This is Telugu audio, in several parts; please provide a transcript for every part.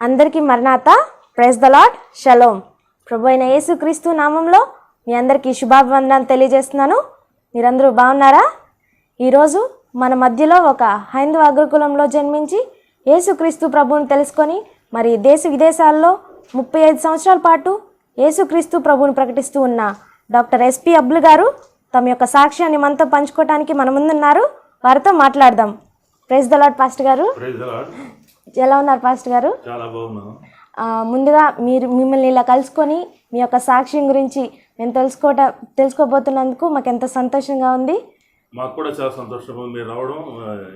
అందరికీ మరణాత. Praise the lord. షలోమ్. ప్రభు అయిన యేసుక్రీస్తు నామంలో మీ అందరికీ శుభాభివందనాలు తెలియజేస్తున్నాను. మీరందరూ బాగున్నారా? ఈరోజు మన మధ్యలో ఒక హైందవ అగ్రకులంలో జన్మించి యేసుక్రీస్తు ప్రభువుని తెలుసుకొని మరి దేశ విదేశాల్లో 35 సంవత్సరాల పాటు యేసుక్రీస్తు ప్రభువుని ప్రకటిస్తూ ఉన్న డాక్టర్ ఎస్పి అబ్దుల్ గారు తమ యొక్క సాక్ష్యాన్ని మనతో పంచుకోవడానికి మన ముందున్నారు. వారితో మాట్లాడదాం. ప్రైజ్ ద లార్డ్ పాస్టర్ గారు. ఎలా ఉన్నారు పాస్టర్ గారు? చాలా బాగున్నాను. ముందుగా మిమ్మల్ని ఇలా కలుసుకొని మీ యొక్క సాక్ష్యం గురించి మేము తెలుసుకోబోతున్నందుకు మాకు ఎంత సంతోషంగా ఉంది. మాకు కూడా చాలా సంతోషంగా ఉంది మీరు రావడం,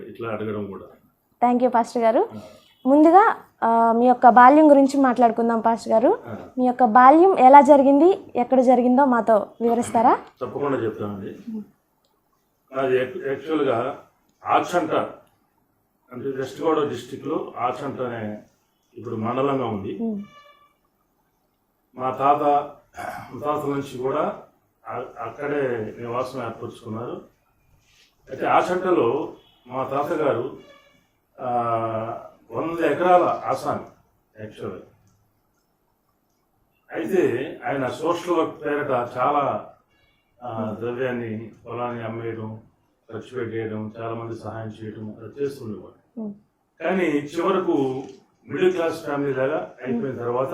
ఇట్లా అడగడం కూడా. థ్యాంక్ యూ పాస్టర్ గారు. ముందుగా మీ యొక్క బాల్యం గురించి మాట్లాడుకుందాం పాస్టర్ గారు. మీ యొక్క బాల్యం ఎలా జరిగింది, ఎక్కడ జరిగిందో మాతో వివరిస్తారా? తప్పకుండా చెప్తానండి. అది యాక్చువల్గా ఆచంట అంటే వెస్ట్ గోదావరి డిస్టిక్లో ఆచంట అనే ఇప్పుడు మండలంగా ఉంది. మా తాత నుంచి కూడా అక్కడే నివాసం ఏర్పరచుకున్నారు. అయితే ఆచంటలో మా తాతగారు 100 ఎకరాల ఆసామి యాక్చువల్గా. అయితే ఆయన సోషల్ వర్క్ పేరిట చాలా ద్రవ్యాన్ని పొలాన్ని అమ్మేయడం, ఖర్చు పెట్టేయడం, చాలామంది సహాయం చేయడం అది చేస్తుండేవాడు. కానీ చివరకు మిడిల్ క్లాస్ ఫ్యామిలీ లాగా అయిపోయిన తర్వాత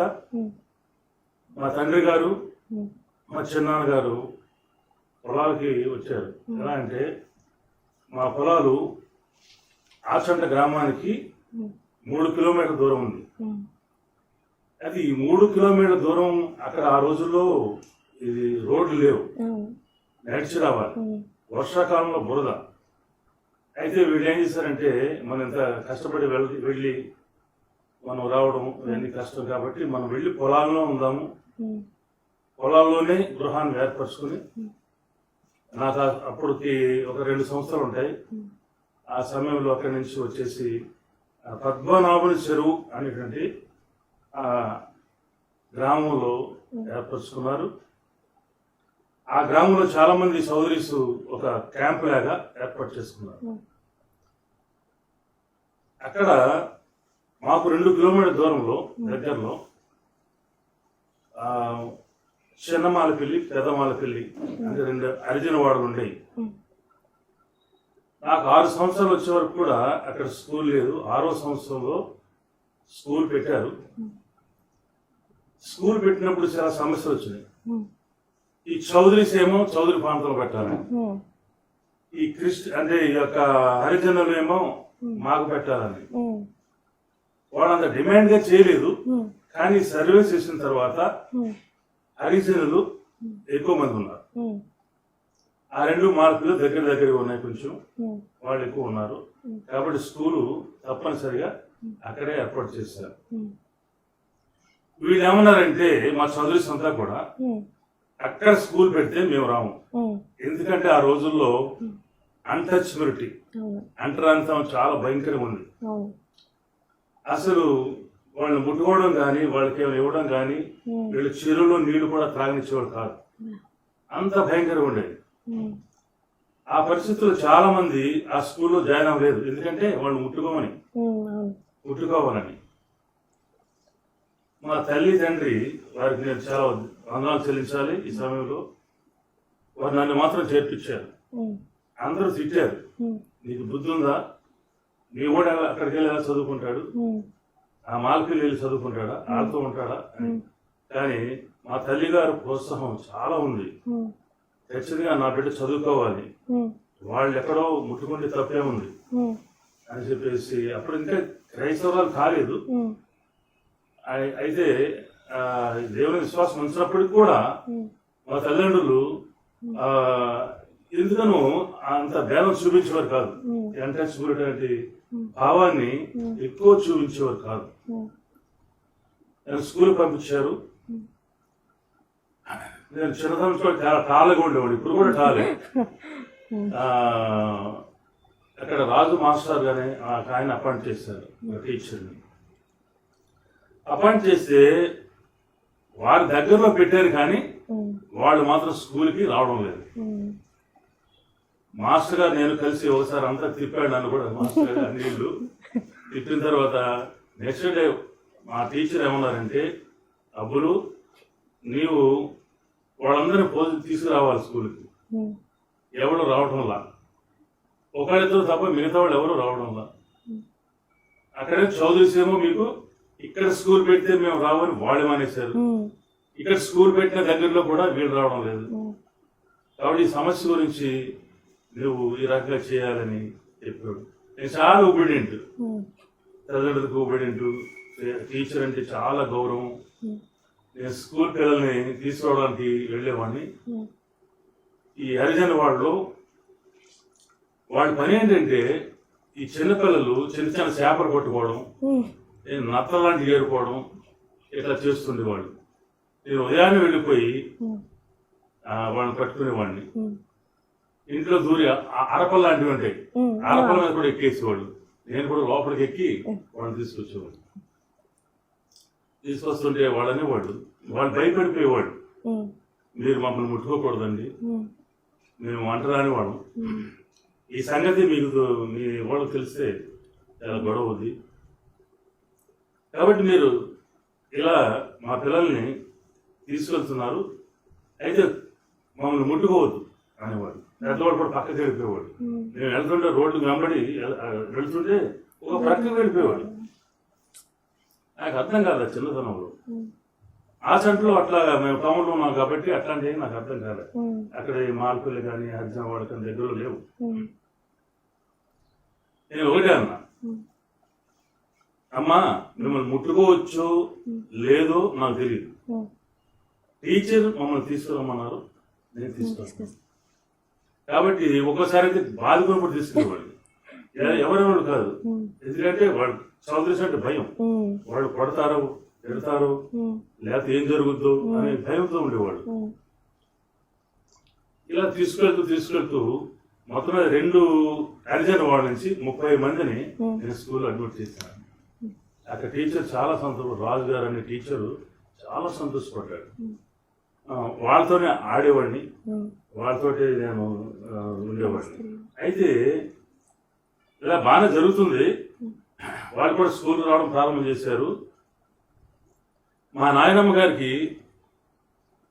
మా తండ్రి గారు మా చిన్నాన్నగారు పొలాలకి వచ్చారు. ఎలా అంటే మా పొలాలు ఆచంట గ్రామానికి 3 కిలోమీటర్ల దూరం ఉంది. అది 3 కిలోమీటర్ల దూరం. అక్కడ ఆ రోజుల్లో ఇది రోడ్లు లేవు, నడిచి రావాలి. వర్షాకాలంలో బురద. అయితే వీళ్ళు ఏం చేశారంటే మనం ఇంత కష్టపడి వెళ్ళి మనం రావడం ఇవన్నీ కష్టం కాబట్టి మనం వెళ్ళి పొలాల్లో ఉందాము, పొలాల్లోనే గృహాన్ని ఏర్పరచుకుని, నాకు అప్పటికి ఒక 2 సంవత్సరాలు ఉంటాయి. ఆ సమయంలో అక్కడి నుంచి వచ్చేసి పద్మనాభుని చెరువు అనేటువంటి గ్రామంలో ఏర్పరచుకున్నారు. ఆ గ్రామంలో చాలా మంది సోదరీస్ ఒక క్యాంప్ లాగా ఏర్పాటు చేసుకున్నారు. అక్కడ మాకు 2 కిలోమీటర్ల దూరంలో దగ్గరలో చిన్నమాలపల్లి, పెద్దమాలపల్లి అంటే 2 హరిజన వాడలు ఉండేవి. నాకు 6 సంవత్సరాలు వచ్చే వరకు కూడా అక్కడ స్కూల్ లేదు. 6వ సంవత్సరంలో స్కూల్ పెట్టారు. స్కూల్ పెట్టినప్పుడు చాలా సమస్యలు వచ్చినాయి. ఈ చౌదరీస్ ఏమో చౌదరి ప్రాంతంలో పెట్టాలని, ఈ అంటే ఈ యొక్క హరిజనులు ఏమో మాకు పెట్టాలని. వాళ్ళంత డిమాండ్ గా చేయలేదు. కానీ సర్వే చేసిన తర్వాత హరిజనులు ఎక్కువ మంది ఉన్నారు. ఆ 2 మార్కులు దగ్గరగా ఉన్నాయి, కొంచెం వాళ్ళు ఎక్కువ ఉన్నారు. కాబట్టి స్కూలు తప్పనిసరిగా అక్కడే ఏర్పాటు చేశారు. వీళ్ళు ఏమన్నారంటే మా చౌదరీస్ అంతా కూడా అక్కడ స్కూల్ పెడితే మేము రాము. ఎందుకంటే ఆ రోజుల్లో అన్టచబిలిటీ, అంటరానితనం చాలా భయంకరంగా ఉంది. అసలు వాళ్ళని ముట్టుకోవడం కానీ, వాళ్ళకి ఏమైనా ఇవ్వడం కానీ, వీళ్ళ చెరువులో నీళ్లు కూడా త్రాగనిచ్చేవాడు కాదు. అంత భయంకరంగా ఉండేది. ఆ పరిస్థితుల్లో చాలా మంది ఆ స్కూల్లో జాయిన్ అవ్వలేదు. ఎందుకంటే వాళ్ళు ముట్టుకోవాలని. మా తల్లి తండ్రి వారికి నేను చాలా వందనాలు చెల్లించాలి. ఈ సమయంలో వారు నన్ను మాత్రం చేర్పించారు. అందరూ తిట్టారు, నీకు బుద్ధి ఉందా, నీ కూడా అక్కడికి వెళ్ళి ఎలా చదువుకుంటాడు, ఆ మాల్పిల్లి వెళ్ళి చదువుకుంటాడా, ఆడుతూ ఉంటాడా అని. కానీ మా తల్లి గారు ప్రోత్సాహం చాలా ఉంది. ఖచ్చితంగా నా బిడ్డ చదువుకోవాలి, వాళ్ళు ఎక్కడో ముట్టుకుంటే తప్పే ఉంది అని చెప్పేసి. అప్పుడు ఇంకా క్రైస్తవురాలు కాలేదు. అయితే దేవుని విశ్వాసం ఉంచినప్పటికీ కూడా మా తల్లిదండ్రులు ఎందుకనో అంత భేదం చూపించేవారు కాదు. అన్టచబిలిటీ భావాన్ని ఎక్కువ చూపించేవారు కాదు. నేను స్కూల్ పంపించారు. నేను చిన్నతనం చాలా టాలగా ఉండేవాడు, ఇప్పుడు కూడా టాలే. అక్కడ రాజు మాస్టర్ గానే ఆయన అపాయింట్ చేశారు టీచర్ని. అపాయింట్ చేస్తే వారి దగ్గరలో పెట్టారు, కానీ వాళ్ళు మాత్రం స్కూల్కి రావడం లేదు. మాస్టర్ గారు నేను కలిసి ఒకసారి అంతా తిప్పాడు నన్ను కూడా. మాస్టర్ గారు నీళ్లు తిప్పిన తర్వాత నెక్స్ట్ డే మా టీచర్ ఏమన్నారంటే, అబ్బులు నీవు వాళ్ళందరినీ తీసుకురావాలి స్కూల్కి. ఎవరు రావడంలా, ఒకరిద్దరు తప్ప మిగతా వాళ్ళు ఎవరు రావడంలా. అక్కడే చౌదరీస్ ఏమో మీకు ఇక్కడ స్కూల్ పెడితే మేము రావని వాళ్ళు మానేశారు, ఇక్కడ స్కూల్ పెట్టిన దగ్గరలో కూడా వీళ్ళు రావడం లేదు. కాబట్టి ఈ సమస్య గురించి నువ్వు ఈ రకంగా చేయాలని చెప్పాడు. నేను చాలా ఒబీడియంట్, తల్లిదండ్రులకు ఒబీడియంట్, టీచర్ అంటే చాలా గౌరవం. నేను స్కూల్ పిల్లల్ని తీసుకోవడానికి వెళ్ళేవాడిని. ఈ హరిజన వాళ్ళు వాళ్ళ పని ఏంటంటే ఈ చిన్నపిల్లలు చిన్న చిన్న చేపలు పట్టుకోవడం, నత్త లాంటివి ఏరుకోవడం ఇట్లా చేస్తుండేవాళ్ళు. నేను ఉదయాన్నే వెళ్ళిపోయి వాళ్ళని పట్టుకునేవాడిని. ఇంట్లో దూరి అరపలు లాంటివి ఉంటాయి, అరపల మీద కూడా ఎక్కేసేవాళ్ళు. నేను కూడా లోపలికి ఎక్కి వాళ్ళని తీసుకొచ్చేవాడు. తీసుకొస్తుంటే వాళ్ళని వాళ్ళు భయపడిపోయేవాడు, మీరు మమ్మల్ని ముట్టుకోకూడదండి, మేము అంటరాని వాళ్ళం. ఈ సంగతి మీకు మీ వాళ్ళకి తెలిస్తే చాలా గొడవ ఉంది. కాబట్టి మీరు ఇలా మా పిల్లల్ని తీసుకెళ్తున్నారు, అయితే మమ్మల్ని ముట్టుకోవద్దు అనేవాడు. పెద్దవాడు కూడా పక్కకి వెళ్ళిపోయేవాడు. మేము వెళ్తుంటే రోడ్డు వెంబడి వెళ్తుంటే ఒక ప్రక్కకి వెళ్ళిపోయేవాడు. నాకు అర్థం కాదు చిన్నతనంలో. ఆ సెంటర్లో అట్లా మేము టౌన్లో ఉన్నాం కాబట్టి అట్లాంటివి నాకు అర్థం కాలేదు. అక్కడ మార్పులు కానీ హరిజన వాడకం దగ్గర లేవు. నేను ఒకటే అన్నా, అమ్మా మిమ్మల్ని ముట్టుకోవచ్చు లేదో నాకు తెలియదు, టీచర్ మమ్మల్ని తీసుకురమ్మన్నారు, నేను తీసుకొస్తాను. కాబట్టి ఒక్కోసారి అయితే బాధకున్నప్పుడు తీసుకునేవాళ్ళు, ఎవరెవరు కాదు. ఎందుకంటే వాళ్ళు చౌదరీస్ అంటే భయం, వాళ్ళు కొడతారు పెడతారు లేకపోతే ఏం జరుగుద్దు అనే భయంతో ఉండేవాడు. ఇలా తీసుకెళ్తూ మొత్తం 2 హరిజన వాళ్ళ నుంచి 30 మందిని నేను స్కూల్లో అడ్మిట్ చేశాను. అక్కడ టీచర్ చాలా రాజు గారు అనే టీచరు చాలా సంతోషపడ్డాడు. వాళ్ళతోనే ఆడేవాడిని, వాళ్ళతోటి నేను ఉండేవాడిని. అయితే ఇలా బాగానే జరుగుతుంది. వాళ్ళు కూడా స్కూల్ రావడం ప్రారంభం చేశారు. మా నాయనమ్మ గారికి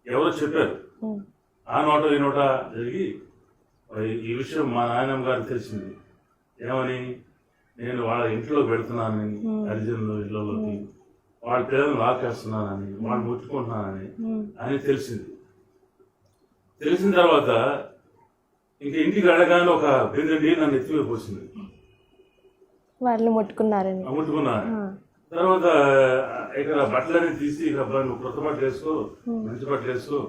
ఎవరో చెప్పారు, ఆ నోట ఈ నోట జరిగి ఈ విషయం మా నాయనమ్మ గారికి తెలిసింది. ఏమని, నేను వాళ్ళ ఇంట్లోకి పెడుతున్నానని, హరిజనుల ఇళ్లలోకి వాళ్ళ పిల్లలను లాకేస్తున్నానని, వాళ్ళు ముట్టుకుంటున్నానని అని తెలిసింది. తెలిసిన తర్వాత ఇంక ఇంటికి వెళ్ళగానే ఒక బిందె నీళ్ళు నన్ను ఎత్తిపోసింది. వాళ్ళు ముట్టుకున్నారని. తర్వాత ఇక్కడ బట్టలన్నీ తీసి నువ్వు కొత్త బట్టలు వేసుకో, మంచి బట్టలు వేసుకో,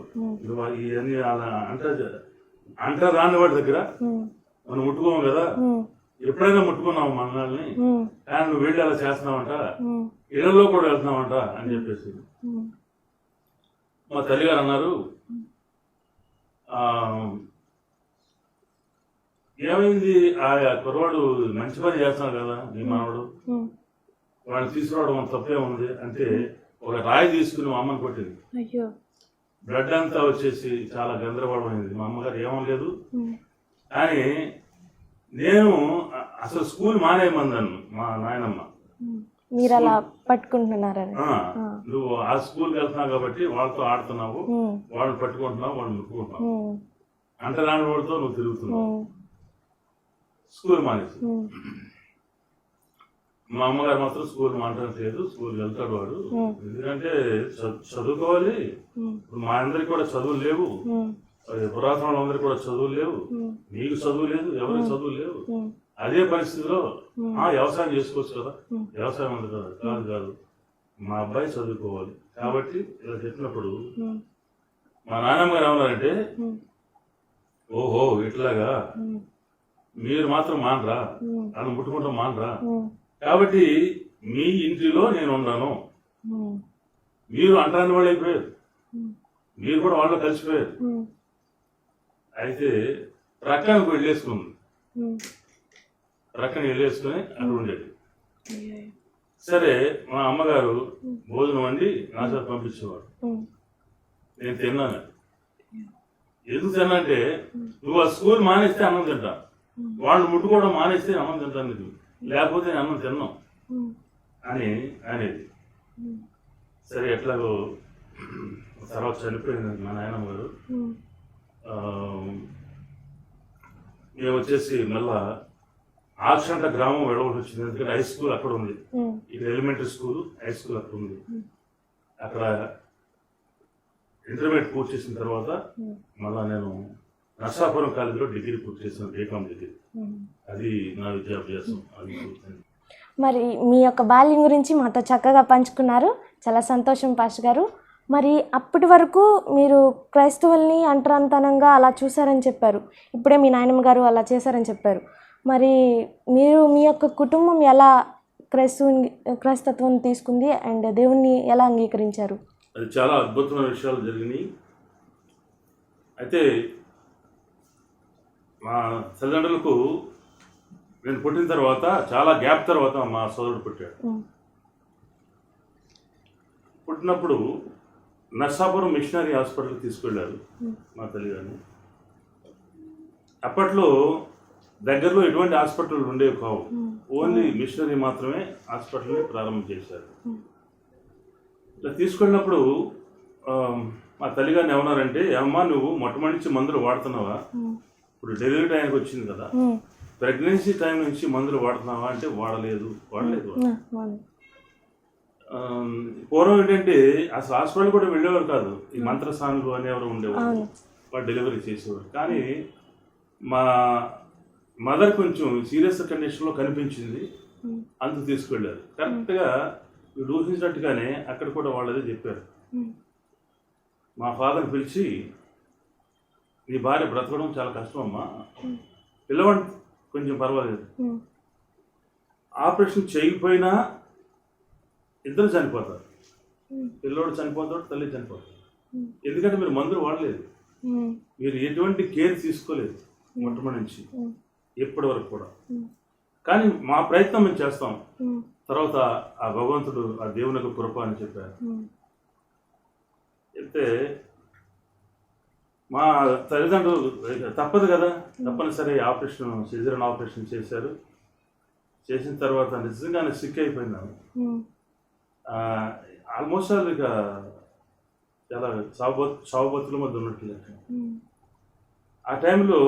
ఇవన్నీ అలా అంట రాని వాడి దగ్గర మనం ముట్టుకోము కదా, ఎప్పుడైనా ముట్టుకున్నావు మనల్ని, కానీ నువ్వు వెళ్ళి అలా చేస్తున్నావంట, ఇళ్లలో కూడా వెళ్తున్నావంట అని చెప్పేసి మా తల్లిగారు అన్నారు. ఏమైంది, ఆ కుర్రవాడు మంచి పని చేస్తున్నాడు కదా మీ మనవాడు, వాడిని తీసుకురావడం తప్పే ఉంది అంటే ఒక రాయి తీసుకుని మా అమ్మని కొట్టింది. బ్లడ్ అంతా వచ్చేసి చాలా గందరగోళం అయింది. మా అమ్మగారు ఏమనలేదు, కానీ నేను అసలు స్కూల్ మానేయమందాను మా నాయనమ్మ. మీరు అలా పట్టుకుంటున్నారని, నువ్వు ఆ స్కూల్కి వెళ్తున్నావు కాబట్టి వాళ్ళతో ఆడుతున్నావు, వాళ్ళని పట్టుకుంటున్నావు, వాళ్ళని ముట్టుకుంటున్నావు, అంటరాని వాడితో నువ్వు తిరుగుతున్నావు, స్కూల్ మానేసి. మా అమ్మగారు మాత్రం స్కూల్ మాట్లాడలేదు, స్కూల్కి వెళ్తాడు వాడు, ఎందుకంటే చదువుకోవాలి. ఇప్పుడు మా అందరికి కూడా చదువులు లేవు, పురాతన వాళ్ళందరికీ కూడా చదువులు లేవు, నీకు చదువు లేదు, ఎవరికి చదువు లేవు. అదే పరిస్థితిలో వ్యవసాయం చేసుకోవచ్చు కదా, వ్యవసాయం ఉంది కదా, కాదు మా అబ్బాయి చదువుకోవాలి. కాబట్టి ఇలా చెప్పినప్పుడు మా నాన్నమ్మ గారు ఏమన్నారంటే, ఓహో ఇట్లాగా మీరు మాత్రం మానరా, అని ముట్టుకుంటాం మానరా, కాబట్టి మీ ఇంటిలో నేను ఉన్నాను, మీరు అంటాన్ని వాళ్ళు అయిపోయారు, మీరు కూడా వాళ్ళు కలిసిపోయారు. అయితే ప్రక్కన వెళ్ళేసుకుంది, ప్రక్కన వెళ్ళేసుకుని అక్కడ ఉండేది. సరే మా అమ్మగారు భోజనం వండి నా చేత పంపించేవాడు. నేను తిన్నాను. ఎందుకు తిన్నంటే, నువ్వు ఆ స్కూల్ మానేస్తే అన్నం తింటా, వాళ్ళు ముట్టుకోవడం మానేస్తే అన్నం తింటాను, నీకు లేకపోతే నేను అన్నం తిన్నాం అని అనేది. సరే ఎట్లాగో తర్వాత చనిపోయింది మా నాయనమ్మ గారు. ఆ, మేము వచ్చేసి మళ్ళా ఆచంట గ్రామం వెళ్ళవలసి వచ్చింది. ఎందుకంటే హై స్కూల్ అక్కడ ఉంది, ఇక్కడ ఎలిమెంటరీ స్కూల్ హై స్కూల్ అక్కడ ఉంది. అక్కడ ఇంటర్మీడియట్ పూర్తి చేసిన తర్వాత మళ్ళా నేను నర్సాపురం కాలేజీలో డిగ్రీ పూర్తి చేశాను, బీకామ్ డిగ్రీ. అది నా విద్యాభ్యాసం. అది పూర్తయింది. మరి మీ యొక్క బాల్యం గురించి మాతో చక్కగా పంచుకున్నారు, చాలా సంతోషం పాస్టర్ గారు. మరి అప్పటి వరకు మీరు క్రైస్తవుల్ని అంటరాంతనంగా అలా చూసారని చెప్పారు, ఇప్పుడే మీ నాయనమ్మ గారు అలా చేశారని చెప్పారు. మరి మీరు మీ యొక్క కుటుంబం ఎలా క్రైస్తత్వం తీసుకుంది అండ్ దేవుణ్ణి ఎలా అంగీకరించారు? అది చాలా అద్భుతమైన విషయాలు జరిగినాయి. అయితే మా తల్లిదండ్రులకు నేను పుట్టిన తర్వాత చాలా గ్యాప్ తర్వాత మా సోదరుడు పుట్టాడు. పుట్టినప్పుడు నర్సాపురం మిషనరీ హాస్పిటల్కి తీసుకెళ్ళారు మా తల్లిదండ్రులు. అప్పట్లో దగ్గరలో ఎటువంటి హాస్పిటల్ ఉండేవి కావు, ఓన్లీ మిషనరీ మాత్రమే హాస్పిటల్ని ప్రారంభం చేశారు. ఇట్లా తీసుకెళ్ళినప్పుడు మా తల్లిగారిని ఏమన్నారంటే, అమ్మా నువ్వు మొట్టమొదటి మందులు వాడుతున్నావా? ఇప్పుడు డెలివరీ టైంకి వచ్చింది కదా, ప్రెగ్నెన్సీ టైం నుంచి మందులు వాడుతున్నావా అంటే వాడలేదు. పూర్వం ఏంటంటే అసలు హాస్పిటల్ కూడా వెళ్ళేవారు కాదు, ఈ మంత్రసానులు అనేవారు ఉండేవారు, వాళ్ళు డెలివరీ చేసేవారు. కానీ మా మదర్ కొంచెం సీరియస్ కండిషన్లో కనిపించింది, అంత తీసుకెళ్ళారు. కరెక్ట్గా వీడు ఊహించినట్టుగానే అక్కడ కూడా వాళ్ళు అదే చెప్పారు. మా ఫాదర్ని పిలిచి, నీ భార్య బ్రతకడం చాలా కష్టం అమ్మా, పిల్లవాడు కొంచెం పర్వాలేదు, ఆపరేషన్ చేయకపోయినా ఇద్దరు చనిపోతారు, పిల్లోడు చనిపోతాడు, తల్లి చనిపోతాడు. ఎందుకంటే మీరు మందులు వాడలేదు, మీరు ఎటువంటి కేర్ తీసుకోలేదు మొట్టమొదటి నుంచి ఎప్పటి వరకు కూడా. కానీ మా ప్రయత్నం మేము చేస్తాం, తర్వాత ఆ భగవంతుడు ఆ దేవునికి కృప అని చెప్పారు. అయితే మా తల్లిదండ్రులు తప్పదు కదా, తప్పనిసరి ఆపరేషన్, సిజేరియన్ ఆపరేషన్ చేశారు. చేసిన తర్వాత నిజంగానే సిక్ అయిపోయినాను. ఆల్మోస్ట్ ఇక చాలా సాగుబతుల మధ్య ఉన్నట్లు. ఆ టైంలో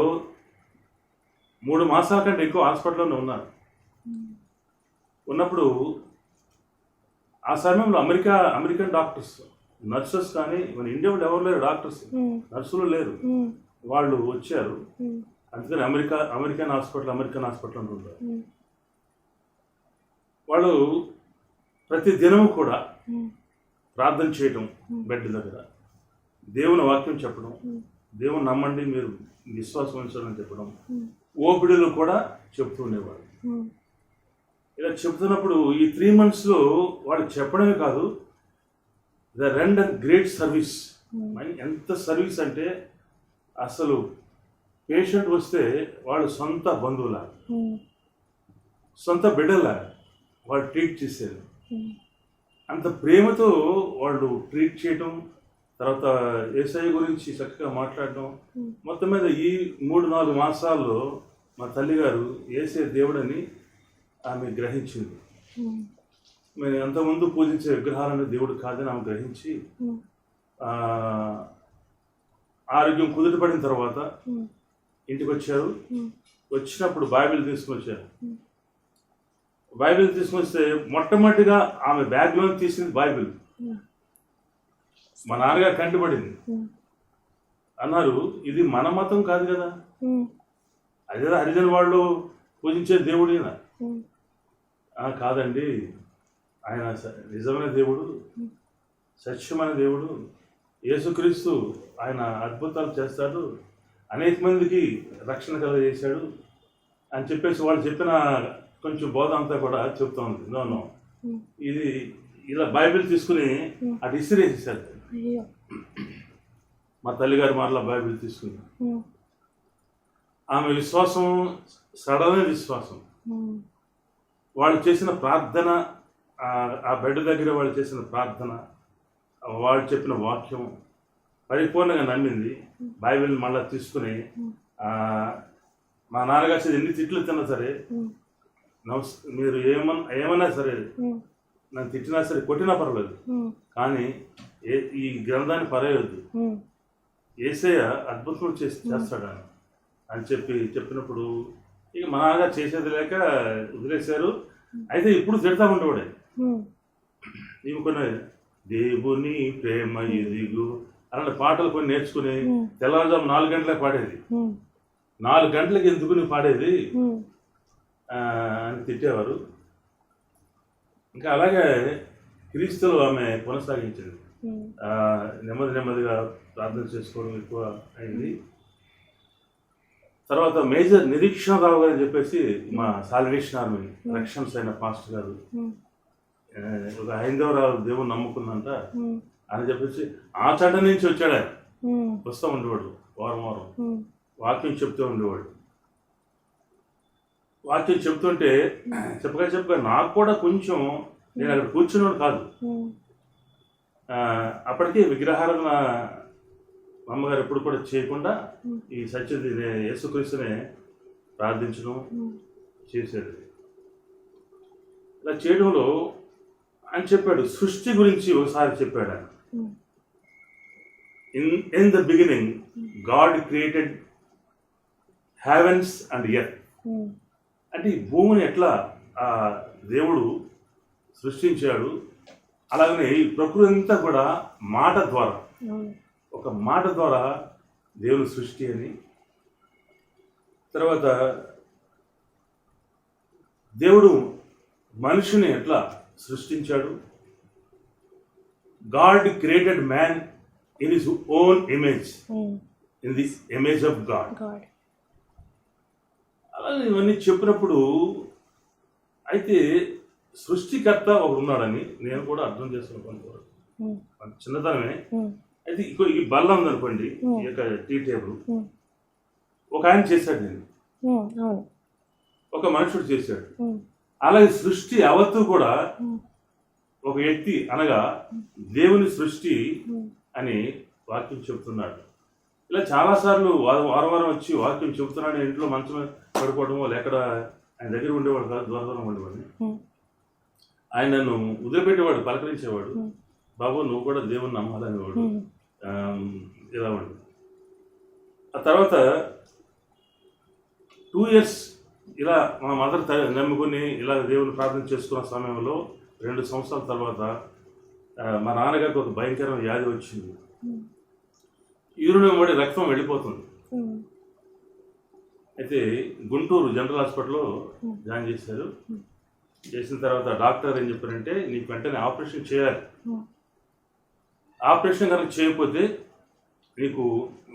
3 మాసాల కంటే ఎక్కువ హాస్పిటల్లోనే ఉన్నారు. ఉన్నప్పుడు ఆ సమయంలో అమెరికన్ డాక్టర్స్, నర్సెస్ కానీ మన ఇండియా వాళ్ళు ఎవరు లేరు, డాక్టర్స్ నర్సులు లేరు, వాళ్ళు వచ్చారు. అందుకని అమెరికన్ హాస్పిటల్ అంటుంటారు. వాళ్ళు ప్రతి దినము కూడా ప్రార్థన చేయటం, బెడ్ దగ్గర దేవుని వాక్యం చెప్పడం, దేవుని నమ్మండి మీరు విశ్వాసం ఉంచాలని చెప్పడం, ఓపిడిలో కూడా చెప్తూ ఉండేవాళ్ళు. ఇలా చెప్తున్నప్పుడు ఈ 3 monthsలో వాళ్ళు చెప్పడమే కాదు, ద రెండర్ గ్రేట్ సర్వీస్. ఎంత సర్వీస్ అంటే అసలు పేషెంట్ వస్తే వాళ్ళు సొంత బంధువులా, సొంత బిడ్డలా వాళ్ళు ట్రీట్ చేశారు. అంత ప్రేమతో వాళ్ళు ట్రీట్ చేయటం, తర్వాత యేసయ్య గురించి చక్కగా మాట్లాడడం. మొత్తం మీద ఈ 3-4 మాసాల్లో మా తల్లిగారు యేసయ్య దేవుడని ఆమె గ్రహించింది. మేము అంతకుముందు పూజించే విగ్రహాలను దేవుడు కాదని ఆమె గ్రహించి, ఆరోగ్యం కుదుటపడిన తర్వాత ఇంటికి వచ్చారు. వచ్చినప్పుడు బైబిల్ తీసుకుని వచ్చారు. బైబిల్ తీసుకొస్తే మొట్టమొదటిగా ఆమె బ్యాగ్లో తీసింది బైబిల్. మా నాన్నగారు కంటిపడింది. అన్నారు, ఇది మన మతం కాదు కదా, అదే హరిజన వాళ్ళు పూజించే దేవుడేనా? కాదండి, ఆయన నిజమైన దేవుడు, సత్యమైన దేవుడు, యేసుక్రీస్తు, ఆయన అద్భుతాలు చేస్తాడు, అనేక మందికి రక్షణ కలగజేశాడు అని చెప్పేసి వాళ్ళు చెప్పిన కొంచెం బోధ అంతా కూడా చెప్తా ఉంది. నో ఇది ఇలా బైబిల్ తీసుకుని అటు ఇసిరేసేసారు. మా తల్లిగారు మరలా బైబిల్ తీసుకుని, ఆమె విశ్వాసం సడన్ విశ్వాసం. వాళ్ళు చేసిన ప్రార్థన, ఆ బెడ్ దగ్గర వాళ్ళు చేసిన ప్రార్థన, వాళ్ళు చెప్పిన వాక్యం పరిపూర్ణంగా నమ్మింది. బైబిల్ మళ్ళీ తీసుకుని మా నాన్నగారు ఎన్ని తిట్లు తిన్నా సరే, మీరు ఏమన్నా సరే నన్ను తిట్టినా సరే, కొట్టినా పర్వాలేదు, కానీ ఈ గ్రంథాన్ని పరేయొద్దు, యేసయ్య అద్భుతం చేస్తాడు అని చెప్పినప్పుడు ఇక మా నాన్నగారు చేసేది లేక వదిలేశారు. అయితే ఇప్పుడు తిడతా ఉండేవాడే. ఇవి కొన్ని దేవుని ప్రేమ ఎదిగు అలాంటి పాటలు కొన్ని నేర్చుకుని తెల్లవారుజాము 4 గంటలకు పాడేది. 4 గంటలకి ఎందుకు నువ్వు పాడేది అని తిట్టేవారు. ఇంకా అలాగే క్రీస్తులో ఆమె కొనసాగించింది. నెమ్మదిగా ప్రార్థన చేసుకోవడం ఎక్కువ అయింది. తర్వాత మేజర్ నిరీక్షణరావు గారు అని చెప్పేసి మా సాల్వేషన్ ఆర్మీ రక్షన్స్ అయిన పాస్టర్ గారు, ఒక హైందవరావు దేవుని నమ్ముకుందంట అని చెప్పేసి ఆ చండ నుంచి వచ్చాడు. ఆయన వస్తూ ఉండేవాడు, వారం వాక్యం చెప్తూ ఉండేవాడు. వాక్యం చెప్తుంటే చెప్పగా నాకు కూడా కొంచెం, నేను అక్కడ కూర్చున్నాడు కాదు, అప్పటికే విగ్రహారాధన అమ్మగారు ఎప్పుడు కూడా చేయకుండా ఈ సత్యది యేసుక్రీస్తునే ప్రార్థించడం చేసేది. ఇలా చేయడంలో ఆయన చెప్పాడు, సృష్టి గురించి ఒకసారి చెప్పాడు ఆయన. In the beginning God created heavens and earth. అంటే ఈ భూమిని ఎట్లా దేవుడు సృష్టించాడు, అలాగనే ఈ ప్రకృతి అంతా కూడా మాట ద్వారా, ఒక మాట ద్వారా దేవుని సృష్టి అని. తర్వాత దేవుడు మనిషిని ఎట్లా సృష్టించాడు, God created man in his own image, in the image of God. అలాగే ఇవన్నీ చెప్పినప్పుడు అయితే సృష్టికర్త ఒకడు ఉన్నాడని నేను కూడా అర్థం చేసుకున్నాను. చిన్నతనమే. అయితే ఈ బల్ల ఉందనుకోండి, ఈ యొక్క టీ టేబుల్ ఒక ఆయన చేశాడు, నేను ఒక మనుషుడు చేశాడు. అలాగే సృష్టి యావత్తు కూడా ఒక వ్యక్తి అనగా దేవుని సృష్టి అని వాక్యం చెబుతున్నాడు. ఇలా చాలాసార్లు వారం వచ్చి వాక్యం చెబుతున్నాడు. ఇంట్లో మంచం పడుకోవడమో లేక ఆయన దగ్గర ఉండేవాడు కాదు, దూరం ఉండేవాడిని. ఆయన నన్ను వదిలిపెట్టేవాడు, పలకరించేవాడు, బాబు నువ్వు కూడా దేవుని నమ్మాలనేవాడు. ఇలా ఉండు. ఆ తర్వాత 2 years ఇలా మా మదర్ నమ్ముకుని ఇలా దేవుని ప్రార్థన చేసుకున్న సమయంలో 2 సంవత్సరాల తర్వాత మా నాన్నగారికి ఒక భయంకరమైన వ్యాధి వచ్చింది. యూరిన్ పడి రక్తం వెళ్ళిపోతుంది. అయితే గుంటూరు జనరల్ హాస్పిటల్లో జాయిన్ చేశారు. చేసిన తర్వాత డాక్టర్ ఏం చెప్పారంటే, నీకు వెంటనే ఆపరేషన్ చేయాలి, ఆపరేషన్ కనుక చేయకపోతే నీకు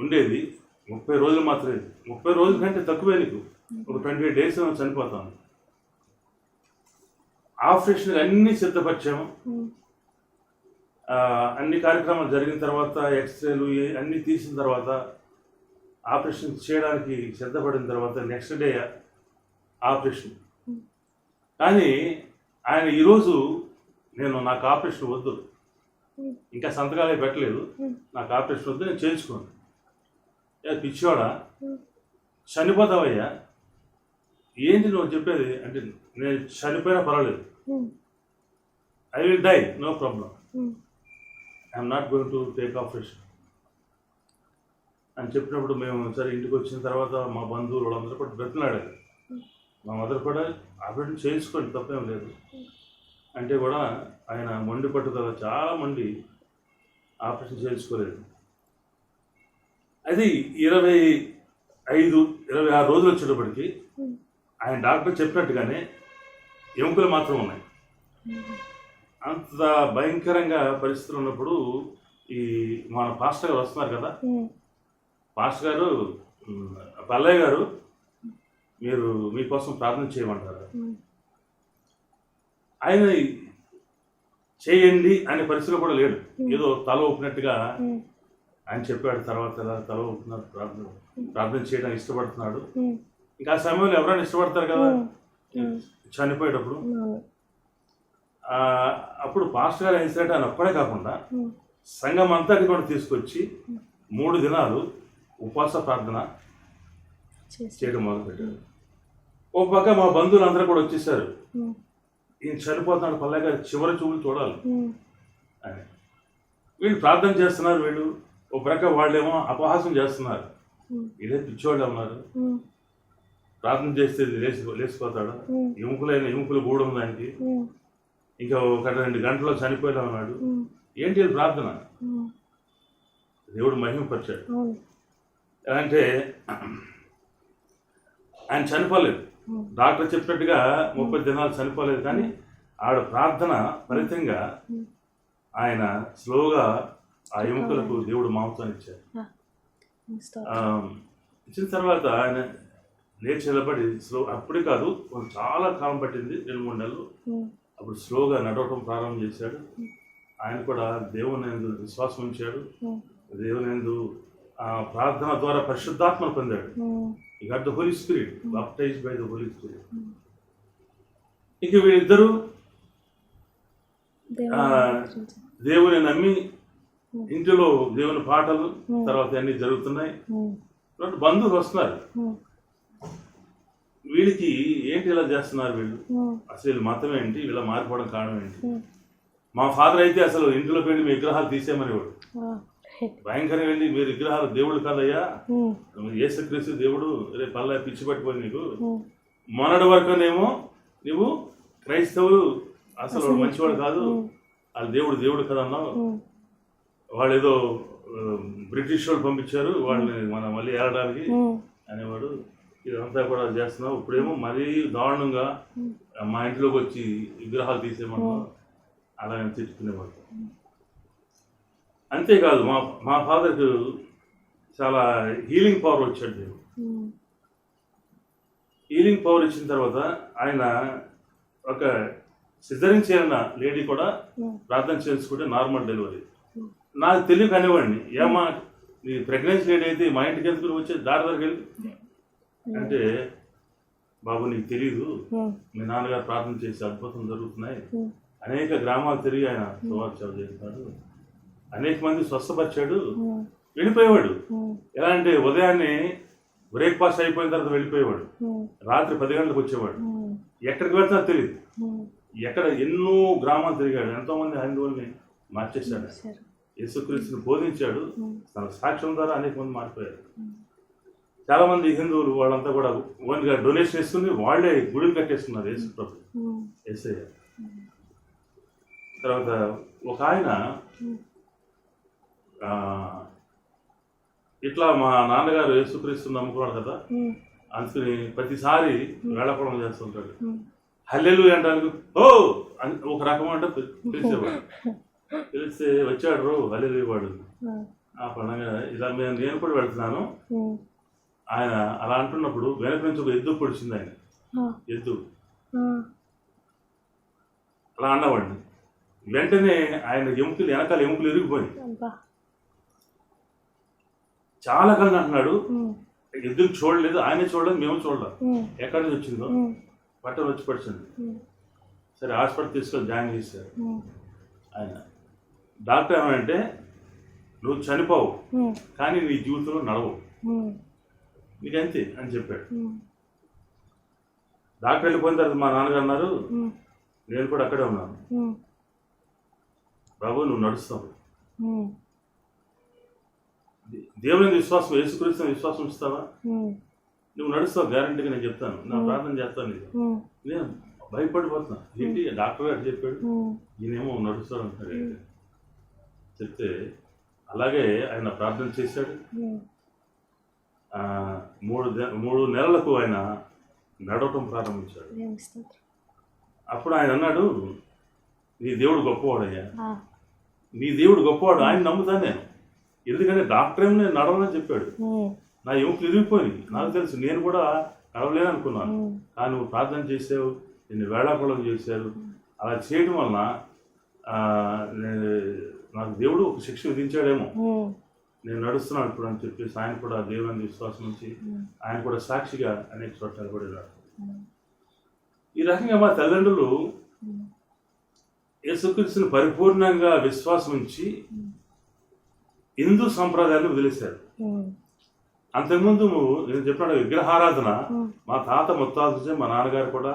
ఉండేది 30 రోజులు మాత్రమే, 30 రోజుల కంటే తక్కువే, నీకు ఒక 28 days చనిపోతాను. ఆపరేషన్ అన్నీ సిద్ధపరిచాము. అన్ని కార్యక్రమాలు జరిగిన తర్వాత, ఎక్స్రేలు అన్నీ తీసిన తర్వాత, ఆపరేషన్ చేయడానికి సిద్ధపడిన తర్వాత నెక్స్ట్ డే ఆపరేషన్. కానీ ఆయన ఈరోజు నాకు ఆపరేషన్ వద్దు, ఇంకా సంతకాలే పెట్టలేదు, నాకు ఆపరేషన్ వద్దు, నేను చేయించుకోను. పిచ్చివాడా, చనిపోతావయ్యా, ఏంటి నువ్వు చెప్పేది అంటే, నేను చనిపోయినా పర్వాలేదు, I will die, no problem, I'm not going to take operation అని చెప్పినప్పుడు మేము సరే ఇంటికి వచ్చిన తర్వాత మా బంధువులు వాళ్ళందరూ కూడా బ్రతిలాడారు. మా మదర్ కూడా ఆపరేషన్ చేయించుకోండి, తప్పేం లేదు అంటే కూడా ఆయన మొండి పట్టుదల, చాలా మంది ఆపరేషన్ చేయించుకోలేదు. అది 25-26 రోజులు వచ్చేటప్పటికి ఆయన డాక్టర్ చెప్పినట్టుగానే ఎముకలు మాత్రం ఉన్నాయి. అంత భయంకరంగా పరిస్థితులు ఉన్నప్పుడు ఈ మన పాస్టర్ గారు వస్తున్నారు కదా, పాస్టర్ గారు పల్లయ్య గారు మీరు మీకోసం ప్రార్థన చేయమంటారు. ఆయన చేయండి అనే పరిస్థితిలో కూడా లేడు, ఏదో తల ఊపినట్టుగా ఆయన చెప్పాడు. తర్వాత తల ఊపుతున్నారు, ప్రార్థన చేయడానికి ఇష్టపడుతున్నాడు. ఇంకా ఆ సమయంలో ఎవరైనా ఇష్టపడతారు కదా చనిపోయేటప్పుడు. అప్పుడు పాస్టర్ గారు ఏం చేశారంటే, ఆయన ఒక్కడే కాకుండా సంఘం అంతటి కూడా తీసుకొచ్చి 3 దినాలు ఉపవాస ప్రార్థన చేయడం మొదలుపెట్టారు. ఒక పక్క మా బంధువులు అందరూ కూడా వచ్చేసారు. ఈయన చనిపోతున్నాడు పల్లెగా చివరి చూపులు చూడాలి అని వీళ్ళు ప్రార్థన చేస్తున్నారు. వీళ్ళు ఒక ప్రక్క వాళ్ళేమో అపహాసం చేస్తున్నారు. ఇదే పిచ్చోళ్ళు ఉన్నారు, ప్రార్థన చేస్తే లేచిపోతాడు, ఎముకలు గూడు ఉంది దానికి, ఇంకా ఒక 2 గంటల్లో చనిపోయేలా ఉన్నాడు. ఏంటి ఇది ప్రార్థన? దేవుడు మహిమపరిచాడు. ఎలా అంటే ఆయన చనిపోలేదు, డాక్టర్ చెప్పినట్టుగా 30 దినాలు చనిపోలేదు, కానీ ఆవిడ ప్రార్థన ఫలితంగా ఆయన స్లోగా ఆ ఎముకలకు దేవుడు మాంసం ఇచ్చారు. ఇచ్చిన తర్వాత ఆయన లేచి నిలబడి స్లో, అప్పుడే కాదు చాలా కాలం పట్టింది, 2-3 నెలలు. అప్పుడు స్లోగా నడవటం ప్రారంభం చేశాడు. ఆయన కూడా దేవుని యందు విశ్వాసం ఉంచాడు. దేవుని యందు ఆ ప్రార్థన ద్వారా పరిశుద్ధాత్మను పొందాడు. He got the Holy Spirit, baptized by the Holy Spirit. ఇంక వీళ్ళిద్దరూ దేవుని నమ్మి ఇంటిలో దేవుని పాటలు తర్వాత అన్ని జరుగుతున్నాయి. బంధువులు వస్తున్నారు. వీళ్ళకి ఏంటి ఇలా చేస్తున్నారు వీళ్ళు, అసలు వీళ్ళ మతం ఏంటి, వీళ్ళ మారిపోవడం కారణం ఏంటి? మా ఫాదర్ అయితే అసలు ఇంటిలో వెళ్ళి మీ విగ్రహాలు తీసేయమనేవాడు. భయంకరంగా వెళ్ళి మీరు విగ్రహాలు దేవుడు కాదయ్యా, యేసుక్రీస్తు దేవుడు, రేపు పల్లె పిచ్చి పట్టిపోయి నీకు, మొన్నటి వరకునేమో నువ్వు క్రైస్తవులు అసలు మంచివాడు కాదు, వాళ్ళ దేవుడు కదన్నావు, వాళ్ళు ఏదో బ్రిటిష్ వాళ్ళు పంపించారు వాళ్ళని మనం మళ్ళీ ఏడడానికి అనేవాడు. ఇదంతా కూడా చేస్తున్నావు, ఇప్పుడేమో మరీ దారుణంగా మా ఇంట్లోకి వచ్చి విగ్రహాలు తీసేయమన్నావు, అలాగని తెచ్చుకునేవాడు. అంతేకాదు మా ఫాదర్కి చాలా హీలింగ్ పవర్ వచ్చాడు. దేవుడు హీలింగ్ పవర్ ఇచ్చిన తర్వాత ఆయన ఒక సిజరింగ్ చేరిన లేడీ కూడా ప్రార్థన చేసుకుంటే నార్మల్ డెలివరీ. నాకు తెలియక అనేవాడిని, ఏమా నీ ప్రెగ్నెన్సీ లేడీ అయితే మా ఇంటికి ఎందుకు వచ్చే దారి దగ్గరికి వెళ్ళి అంటే, బాబు నీకు తెలీదు, మీ నాన్నగారు ప్రార్థన చేసి అద్భుతం జరుగుతున్నాయి, అనేక గ్రామాలు తిరిగి ఆయన సువార్తలు చేస్తున్నాడు, అనేక మంది స్వస్థపరిచాడు, వెళ్ళిపోయేవాడు. ఎలా అంటే ఉదయాన్నే బ్రేక్ఫాస్ట్ అయిపోయిన తర్వాత వెళ్ళిపోయేవాడు, రాత్రి 10 గంటలకు వచ్చేవాడు. ఎక్కడికి వెళ్తా తెలియదు, ఎక్కడ ఎన్నో గ్రామాలు తిరిగాడు, ఎంతోమంది హైందవుల్ని మార్చేశాడు, యేసుక్రీస్తుని బోధించాడు. తన సాక్ష్యం ద్వారా అనేక మంది మారిపోయారు. చాలా మంది హిందువులు వాళ్ళంతా కూడా ఓన్గా డొనేషన్ ఇస్తుంది, వాళ్ళే గుడులు కట్టేస్తున్నారు యేసు ప్రభు, యేసయ్య. తర్వాత ఒక ఆయన ఇట్లా మా నాన్నగారు యేసుక్రీస్తుని నమ్ముకున్నాడు కదా, అందుకని ప్రతిసారి వేళాపడం చేస్తుంటాడు. హల్లెలూయా అంటానికి ఓ అని ఒక రకం అంటే పిలిచేవాడు, పిలిస్తే వచ్చాడు రో హల్లెలూయా వాడు. ఆ పండుగ ఇలా నేను కూడా వెళ్తున్నాను. ఆయన అలా అంటున్నప్పుడు వెనక నుంచి ఒక ఎద్దు పొడిచింది, ఆయన ఎద్దు అలా అన్నవాడిని. వెంటనే ఆయన వెనకాల ఎముకలు ఇరిగిపోయి చాలా కాలం అంటున్నాడు. ఎద్దుకు చూడలేదు, ఆయనే చూడలేదు, మేము చూడలేదు, ఎక్కడి నుంచి వచ్చిందో బట్టలు వచ్చి పడిచింది. సరే హాస్పిటల్ తీసుకొని జాయిన్ చేశారు. ఆయన డాక్టర్ ఏమంటే, నువ్వు చనిపోవు కానీ నీ జీవితంలో నడవవు, నీకంతే అని చెప్పాడు. డాక్టర్ వెళ్ళిపోయిన తర్వాత మా నాన్నగారు అన్నారు, నేను కూడా అక్కడే ఉన్నాను, బాబు నువ్వు నడుస్తావు, దేవుని విశ్వాసం, యేసుక్రీస్తుని విశ్వాసం ఇస్తావా, నువ్వు నడుస్తావు గ్యారంటీగా, నేను చెప్తాను, నా ప్రార్థన చేస్తాను నీకు. నేను భయపడిపోతున్నా, ఏంటి డాక్టర్ గారు చెప్పాడు, ఈయనేమో నడుస్తాడు అంటాడు. చెప్తే అలాగే ఆయన ప్రార్థన చేశాడు. 3 నెలలకు ఆయన నడవటం ప్రారంభించాడు. అప్పుడు ఆయన అన్నాడు, నీ దేవుడు గొప్పవాడయ్యా, నీ దేవుడు గొప్పవాడు, ఆయన నమ్ముతాను నేను, ఎందుకంటే డాక్టర్ ఏమో నేను నడవనని చెప్పాడు. నా ఎముకలు ఇరిగిపోయి నాకు తెలుసు, నేను కూడా నడవలేను అనుకున్నాను, కానీ నువ్వు ప్రార్థన చేసావు, నిన్ను వేళాకోళం చేశారు. అలా చేయడం వలన నాకు దేవుడు ఒక శిక్ష విధించాడేమో, నేను నడుస్తున్నాను ఇప్పుడు అని చెప్పేసి ఆయన కూడా దేవుని విశ్వాసం నుంచి ఆయన కూడా సాక్షిగా అనేక చోట్ల కూడా. ఈ రకంగా మా తల్లిదండ్రులు యేసుక్రీస్తుని పరిపూర్ణంగా విశ్వాసం ఉంచి హిందూ సంప్రదాయాన్ని వదిలేశారు. అంతకుముందు నేను చెప్పిన విగ్రహారాధన మా తాత ముత్తాత, మా నాన్నగారు కూడా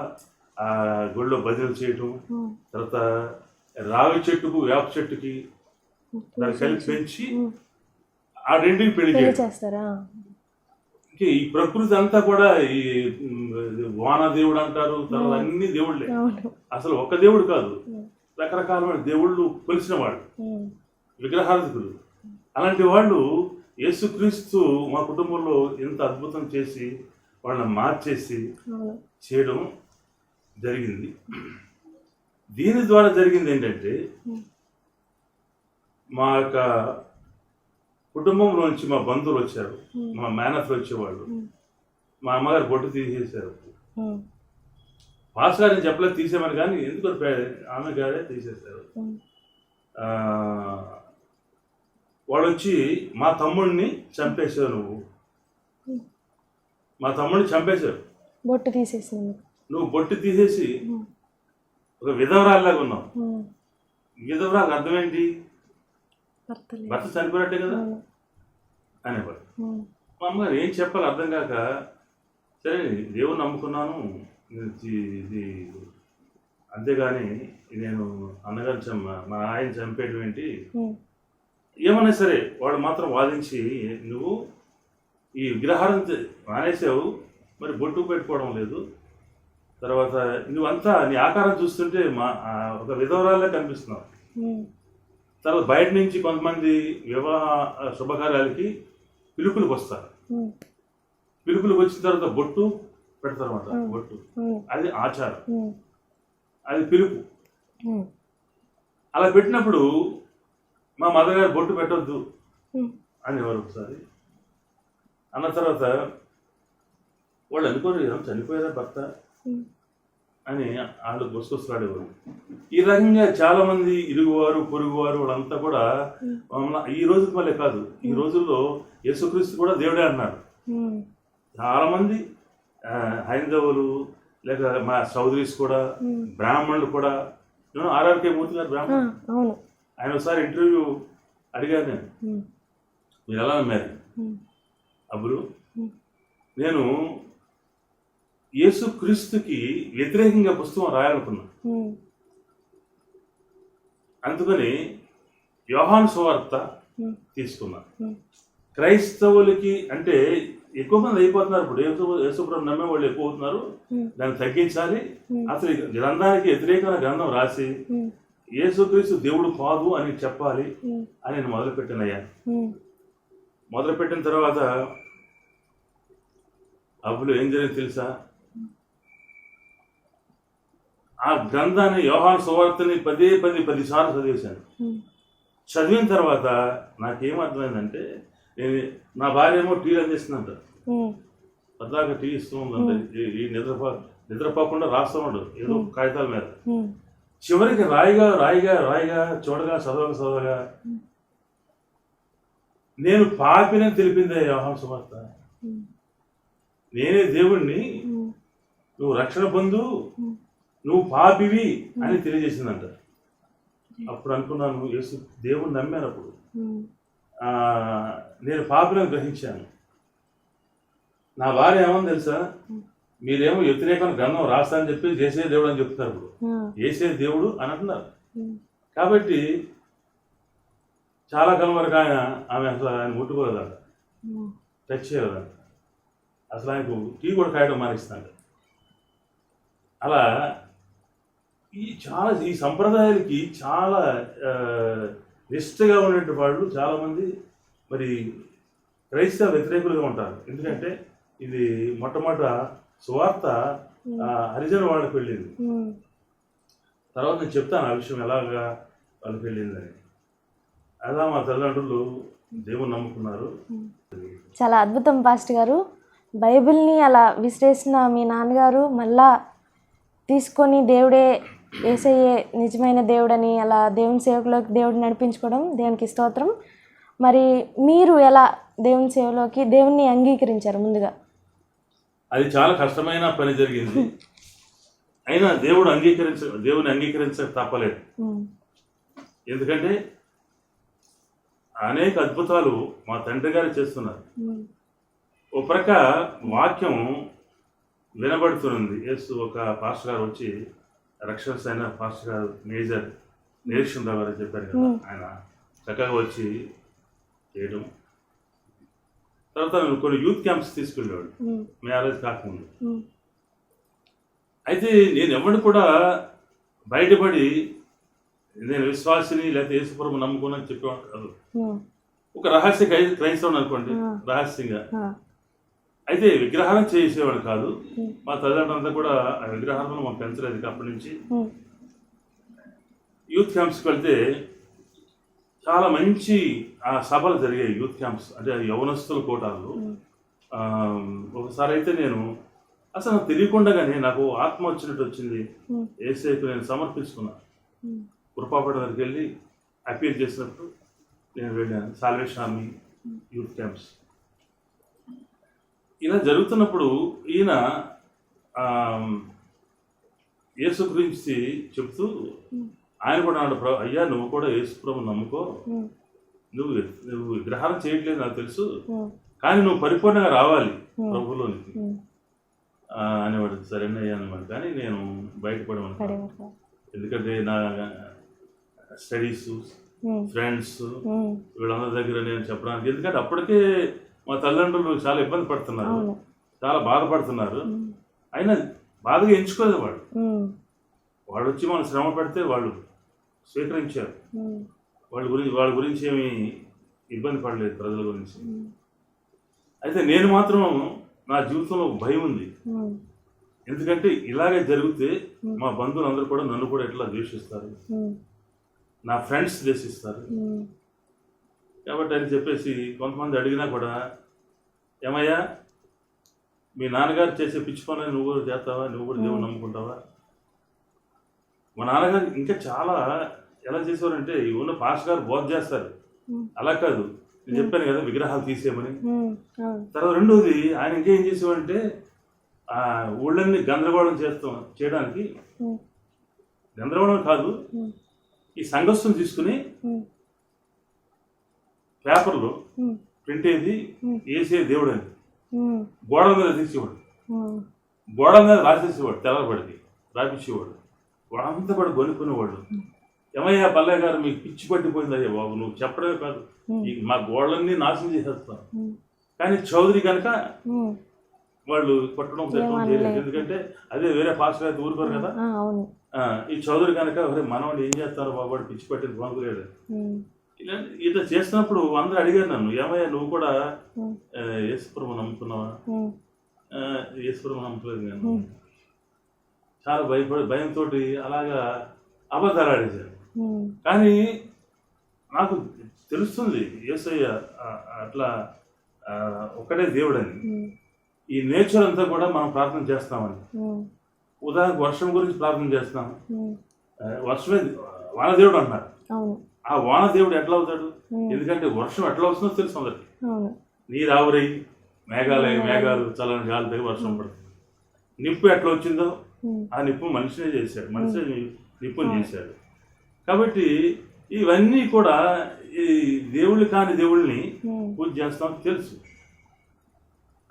ఆ గుడిలో భజనలు చేయటం, తర్వాత రావి చెట్టుకు వేప చెట్టుకి దాన్ని కలిపి పెంచి ఆ రెండింటికి పెళ్లి పెళ్లి చేయడం. చేస్తారా? ఇంకే ఈ ప్రకృతి అంతా కూడా ఈ వాన దేవుడు అంటారు, తర్వాత అన్ని దేవుళ్ళే. అవును. అసలు ఒక దేవుడు కాదు, రకరకాలమైన దేవుళ్ళు కొలిసిన వాళ్ళు, విగ్రహార్థకులు. అలాంటి వాళ్ళు యేసుక్రీస్తు మా కుటుంబంలో ఎంత అద్భుతం చేసి వాళ్ళని మార్చేసి అవును. చేయడం జరిగింది. దీని ద్వారా జరిగింది ఏంటంటే మా యొక్క కుటుంబంలోంచి మా బంధువులు వచ్చారు, మా మేనత్లు వచ్చేవాళ్ళు. మా అమ్మగారు బొట్టు తీసేశారు. పాస్ గారిని చెప్పలేదు తీసేమని, కానీ ఎందుకు ఆమె గారే తీసేశారు. వాళ్ళు వచ్చి మా తమ్ముడిని చంపేశావు, నువ్వు మా తమ్ముడిని చంపేశావు, బొట్టు తీసేసింది. నువ్వు బొట్టు తీసేసి ఒక విధవరాల్లాగా ఉన్నావు. విధవరాలు అర్థం ఏంటి? భర్త చనిపోయినట్టే కదా అనేవాడు. మా అమ్మగారు ఏం చెప్పాలి అర్థం కాక, సరే దేవుని నమ్ముకున్నాను ఇది, అంతేగాని నేను అన్నగారు మా ఆయన చంపేయడం ఏంటి, ఏమన్నా సరే వాడు మాత్రం వాదించి, నువ్వు ఈ విగ్రహారం మానేసావు, మరి బొట్టు పెట్టుకోవడం లేదు, తర్వాత నువ్వంతా నీ ఆకారం చూస్తుంటే ఒక విధవరాలే కనిపిస్తున్నావు. తర్వాత బయట నుంచి కొంతమంది వివాహ శుభకార్యాలకి పిలుపులకు వస్తారు. పిలుపులకు వచ్చిన తర్వాత బొట్టు పెడతారన్నమాట. బొట్టు అది ఆచారం, అది పిలుపు. అలా పెట్టినప్పుడు మా మదర్ గారు బొట్టు పెట్టొద్దు అనేవారు. ఒకసారి అన్న తర్వాత వాళ్ళు అనుకోరు చనిపోయారా భర్త అని వాళ్ళు గుసగుసలాడేవారు. ఈ రకంగా చాలా మంది ఇరుగువారు పొరుగువారు వాళ్ళంతా కూడా ఈ రోజుకి మళ్ళీ కాదు, ఈ రోజుల్లో యేసుక్రీస్తు కూడా దేవుడే అన్నారు. చాలా మంది హైందవులు లేక మా చౌదరీస్ కూడా, బ్రాహ్మణులు కూడా. ఆర్ఆర్కే మూర్తి గారు బ్రాహ్మణుడు. ఆయన ఒకసారి ఇంటర్వ్యూ అడిగాను నేను, మీరు ఎలా నమ్మారు? అప్పుడు నేను యేసుక్రీస్తుకి వ్యతిరేకంగా పుస్తకం రాయాలనుకున్నా, అందుకని యోహాను సువార్త తీసుకున్నా. క్రైస్తవులకి అంటే ఎక్కువ మంది అయిపోతున్నారు ఇప్పుడు, యేసుప్రభుని నమ్మే వాళ్ళు ఎక్కువ అవుతున్నారు, దాన్ని తగ్గించాలి, అసలు గ్రంథానికి వ్యతిరేకమైన గ్రంథం రాసి యేసుక్రీస్తు దేవుడు కాదు అని చెప్పాలి అని నేను మొదలుపెట్టానయ్యా. మొదలుపెట్టిన తర్వాత అప్పుడు ఏం జరిగింది తెలుసా? ఆ గ్రంథాన్ని యోహాను సువార్తని 10 సార్లు చదివేశాను. చదివిన తర్వాత నాకేమర్థమైందంటే, నా భార్య ఏమో టీలు అందిస్తుందంట, పద్దాక టీ ఇస్తూ ఉందంట, ఈ నిద్రపోకుండా రాస్తూ ఉండదు ఏదో కాగితాల మీద. చివరికి రాయిగా చదవగా నేను పాపినని తెలిపిందే యోహాను సువార్త. నేనే దేవుణ్ణి, నువ్వు రక్షణ పొందు, నువ్వు పాపివి అని తెలియజేసిందంట. అప్పుడు అనుకున్నాను, యేసు దేవుణ్ణి నమ్మాను. అప్పుడు నేను పాపిని గ్రహించాను. నా భార్య ఏమని తెలుసా, మీరేమో వ్యతిరేకమైన గ్రంథం రాస్తా అని చెప్పి చేసే దేవుడు అని చెప్తున్నారు. ఇప్పుడు చేసే దేవుడు అని అంటున్నారు. కాబట్టి చాలా కాలం వరకు ఆమె అసలు ఆయన ముట్టుకోలేదంట, టచ్ చేయలేదంట, అసలు ఆయనకు టీ కూడా కాయడం మానేస్తాడు. అలా ఈ సంప్రదాయాలకి చాలా నిష్ఠగా ఉండేటువంటి వాళ్ళు చాలామంది మరి క్రైస్తవ వ్యతిరేకులుగా ఉంటారు. ఎందుకంటే ఇది మొట్టమొదట సువార్త హరిజన వాళ్ళకి వెళ్ళింది. తర్వాత నేను చెప్తాను ఆ విషయం ఎలాగా వాళ్ళకి వెళ్ళిందని. అలా మా తల్లిదండ్రులు దేవుని నమ్ముకున్నారు. చాలా అద్భుతం పాస్టర్ గారు. బైబిల్ని అలా విశ్లేషణ మీ నాన్నగారు మళ్ళా తీసుకొని దేవుడే యేసయ్యే నిజమైన దేవుడని అలా దేవుని సేవలోకి దేవుడు నడిపించుకోవడం దేవునికి స్తోత్రం. మరి మీరు ఎలా దేవుని సేవలోకి దేవుణ్ణి అంగీకరించారు? ముందుగా అది చాలా కష్టమైన పని జరిగింది. అయినా దేవుని అంగీకరించక తప్పలేదు. ఎందుకంటే అనేక అద్భుతాలు మా తండ్రి గారు చేస్తున్నారు. ఒక ప్రక్క వాక్యం వినబడుతుంది. యేసు ఒక పాస్టర్ గారు వచ్చి రక్షణ సైన పాస్టర్ గారు మేజర్ నిరీక్షణ గారు చెప్పారు కదా, ఆయన చక్కగా వచ్చి చేయడం. తర్వాత కొన్ని యూత్ క్యాంప్స్ తీసుకెళ్ళేవాడు మ్యారేజ్ కాకముందు. అయితే నేను ఎవరిని కూడా బయటపడి నేను విశ్వాసిని లేకపోతే యేసుప్రభు నమ్ముకుని చెప్పేవాడు కాదు. ఒక రహస్య క్రైస్తవుని అనుకోండి, రహస్యంగా. అయితే విగ్రహారం చేసేవాడు కాదు. మా తల్లిదండ్రులంతా కూడా ఆ విగ్రహాలను మాకు పెంచలేదు. అప్పటి నుంచి యూత్ క్యాంప్స్కి వెళ్తే చాలా మంచి ఆ సభలు జరిగాయి. యూత్ క్యాంప్స్ అంటే యవనస్తుల కోటాలు. ఒకసారి అయితే నేను అసలు నాకు తెలియకుండానే నాకు ఆత్మ వచ్చినట్టు వచ్చింది. యేసయ్యకు నేను సమర్పించుకున్నా. కృపాపడ దగ్గరికి వెళ్ళి అపీల్ చేసినప్పుడు నేను వెళ్ళాను. Salvation army youth camps. ఇలా జరుగుతున్నప్పుడు ఈయన యేసు గురించి చెప్తూ ఆయన కూడా అన్నాడు, అయ్యా నువ్వు కూడా యేసు ప్రభు నమ్ముకో, నువ్వు విగ్రహారం చేయట్లేదు నాకు తెలుసు, కానీ నువ్వు పరిపూర్ణంగా రావాలి ప్రభులోనికి అనేవాడు. సరేనయ్యా అనమాట. కానీ నేను బయటపడమను. ఎందుకంటే నా స్టడీస్, ఫ్రెండ్స్ వీళ్ళందరి దగ్గర నేను చెప్పడానికి, ఎందుకంటే అప్పటికే మా తల్లిదండ్రులు చాలా ఇబ్బంది పడుతున్నారు, చాలా బాధపడుతున్నారు. అయినా బాధగా ఎంచుకోలేదు వాడు. వాడు వచ్చి మనం శ్రమ పెడితే వాళ్ళు స్వీకరించారు. వాళ్ళ గురించి ఏమి ఇబ్బంది పడలేదు, ప్రజల గురించి. అయితే నేను మాత్రం నా జీవితంలో భయం ఉంది. ఎందుకంటే ఇలాగే జరిగితే మా బంధువులందరూ కూడా నన్ను కూడా ఎట్లా ద్వేషిస్తారు, నా ఫ్రెండ్స్ ద్వేషిస్తారు. కాబట్టి అని చెప్పేసి కొంతమంది అడిగినా కూడా, ఏమయ్యా మీ నాన్నగారు చేసే పిచ్చి పనులు నువ్వు కూడా చేస్తావా, నువ్వు కూడా దేవుని నమ్ముకుంటావా? మా నాన్నగారు ఇంకా చాలా ఎలా చేసేవారంటే, ఉన్న పాస్ గారు బోధ చేస్తారు, అలా కాదు. నేను చెప్పాను కదా విగ్రహాలు తీసేయమని. తర్వాత రెండోది ఆయన ఇంకేం చేసేవారంటే ఆ ఊళ్ళన్నీ గందరగోళం చేయడానికి, గందరగోళం కాదు, ఈ సంఘస్థుని తీసుకుని పేపర్లో ప్రింట్ అయ్యేది వేసే దేవుడు అని గోడల మీద తీసేవాడు, గోడల మీద రాసేసేవాడు, తెల్లబడికి రాపించేవాడు. వాళ్ళంతా కూడా కొనుక్కునేవాడు. ఏమయ్యా పల్లయ్య గారు మీకు పిచ్చి పట్టిపోయింది అయ్యా బాబు, నువ్వు చెప్పడమే కాదు మా గోడలన్నీ నాశనం చేసేస్తాం. కానీ చౌదరి కనుక వాళ్ళు కొట్టడం చేయలేదు. ఎందుకంటే అదే వేరే పాస్టర్ అయితే ఊరుకోరు కదా. ఈ చౌదరి కనుక మనవాడు ఏం చేస్తారు బాబు, పిచ్చి పట్టింది కొనుక్కులేడు. ఇట్లా చేస్తున్నప్పుడు అందరూ అడిగారు నన్ను, ఏమయ్యా నువ్వు కూడా యేసుప్రభు నమ్ముకున్నావా? యేసుప్రభు నమ్ముకోలేదు. నేను చాలా భయంతో అలాగా అబద్ధాలు ఆడేశాను. కానీ నాకు తెలుస్తుంది యేసయ్య అట్లా ఒక్కడే దేవుడని. ఈ నేచర్ అంతా కూడా మనం ప్రార్థన చేస్తామని. ఉదాహరణకు వర్షం గురించి ప్రార్థన చేస్తాం. వర్షమే వానదేవుడు అన్నారు. ఆ వానదేవుడు ఎట్లా అవుతాడు? ఎందుకంటే వర్షం ఎట్లా వస్తుందో తెలుసు అందరికి. నీరు ఆవిరై మేఘాలు చల్లని గాలి తగ్గి వర్షం పడుతుంది. నిప్పు ఎట్లా వచ్చిందో ఆ నిప్పు మనిషినే చేశాడు, మనిషి నిప్పుని చేశాడు. కాబట్టి ఇవన్నీ కూడా ఈ దేవుళ్ళు కాని దేవుళ్ళని పూజ చేస్తాం తెలుసు.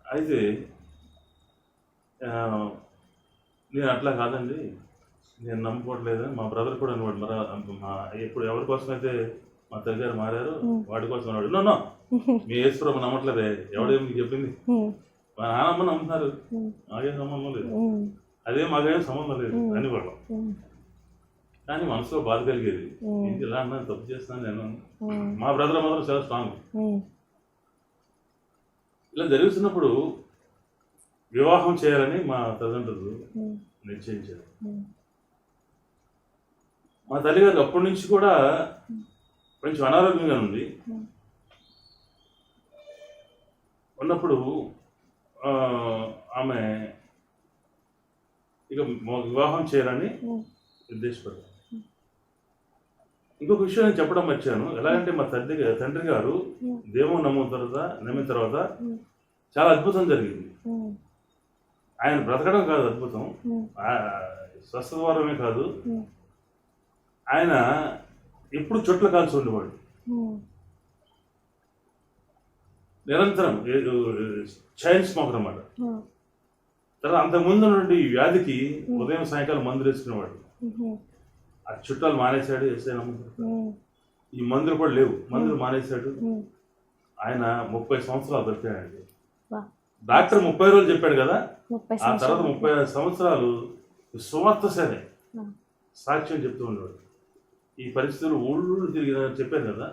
అయితే నేను అట్లా కాదండి, నేను నమ్ముకోవట్లేదు. మా బ్రదర్ కూడా అనవాడు. మరి ఇప్పుడు ఎవరి కోసం అయితే మా తల్లిగారు మారారు వాడి కోసం అన్నాడు. నో మీ యేసుప్రభు నమ్మట్లేదే, ఎవడేమి మీకు చెప్పింది? మా నాన్నమ్మ నమ్ముతున్నారు, మాకేం సంబంధం లేదు, అదే మాకేం సంబంధం లేదు అని వాళ్ళం. కానీ మనసులో బాధ కలిగేది, ఏంటి ఇలా అన్నా తప్పు చేస్తాను నేను. మా బ్రదర్ మాత్రం చాలా స్ట్రాంగ్. ఇలా జరుగుతున్నప్పుడు వివాహం చేయాలని మా తల్లిదండ్రులు నిశ్చయించారు. మా తల్లిగారు అప్పటి నుంచి కూడా కొంచెం అనారోగ్యంగా ఉంది. ఉన్నప్పుడు ఆమె ఇక వివాహం చేయాలని ఉద్దేశపడ్డారు. ఇంకొక విషయం నేను చెప్పడం వచ్చాను. ఎలాగంటే మా తండ్రి గారు దేవుని నమ్మిన తర్వాత చాలా అద్భుతం జరిగింది. ఆయన బ్రతకడం కాదు అద్భుతం, స్వస్థత వారమే కాదు, ఆయన ఎప్పుడు చుట్ల కాల్చి ఉండేవాడు. నిరంతరం చైన్ స్మోకర్ అన్నమాట. తర్వాత అంతకుముందు నుండి ఈ వ్యాధికి ఉదయం సాయంకాలం మందులు వేసుకునేవాడు. ఆ చుట్టాలు మానేశాడు, వేసే ఈ మందులు కూడా లేవు, మందులు మానేశాడు. ఆయన 30 సంవత్సరాలు బతికాడండి. డాక్టర్ 30 రోజులు చెప్పాడు కదా, ఆ తర్వాత 30 సంవత్సరాలు సువార్త సరే సాక్ష్యం చెప్తూ ఉండేవాడు. ఈ పరిస్థితులు ఊళ్ళు తిరిగి చెప్పాను కదా,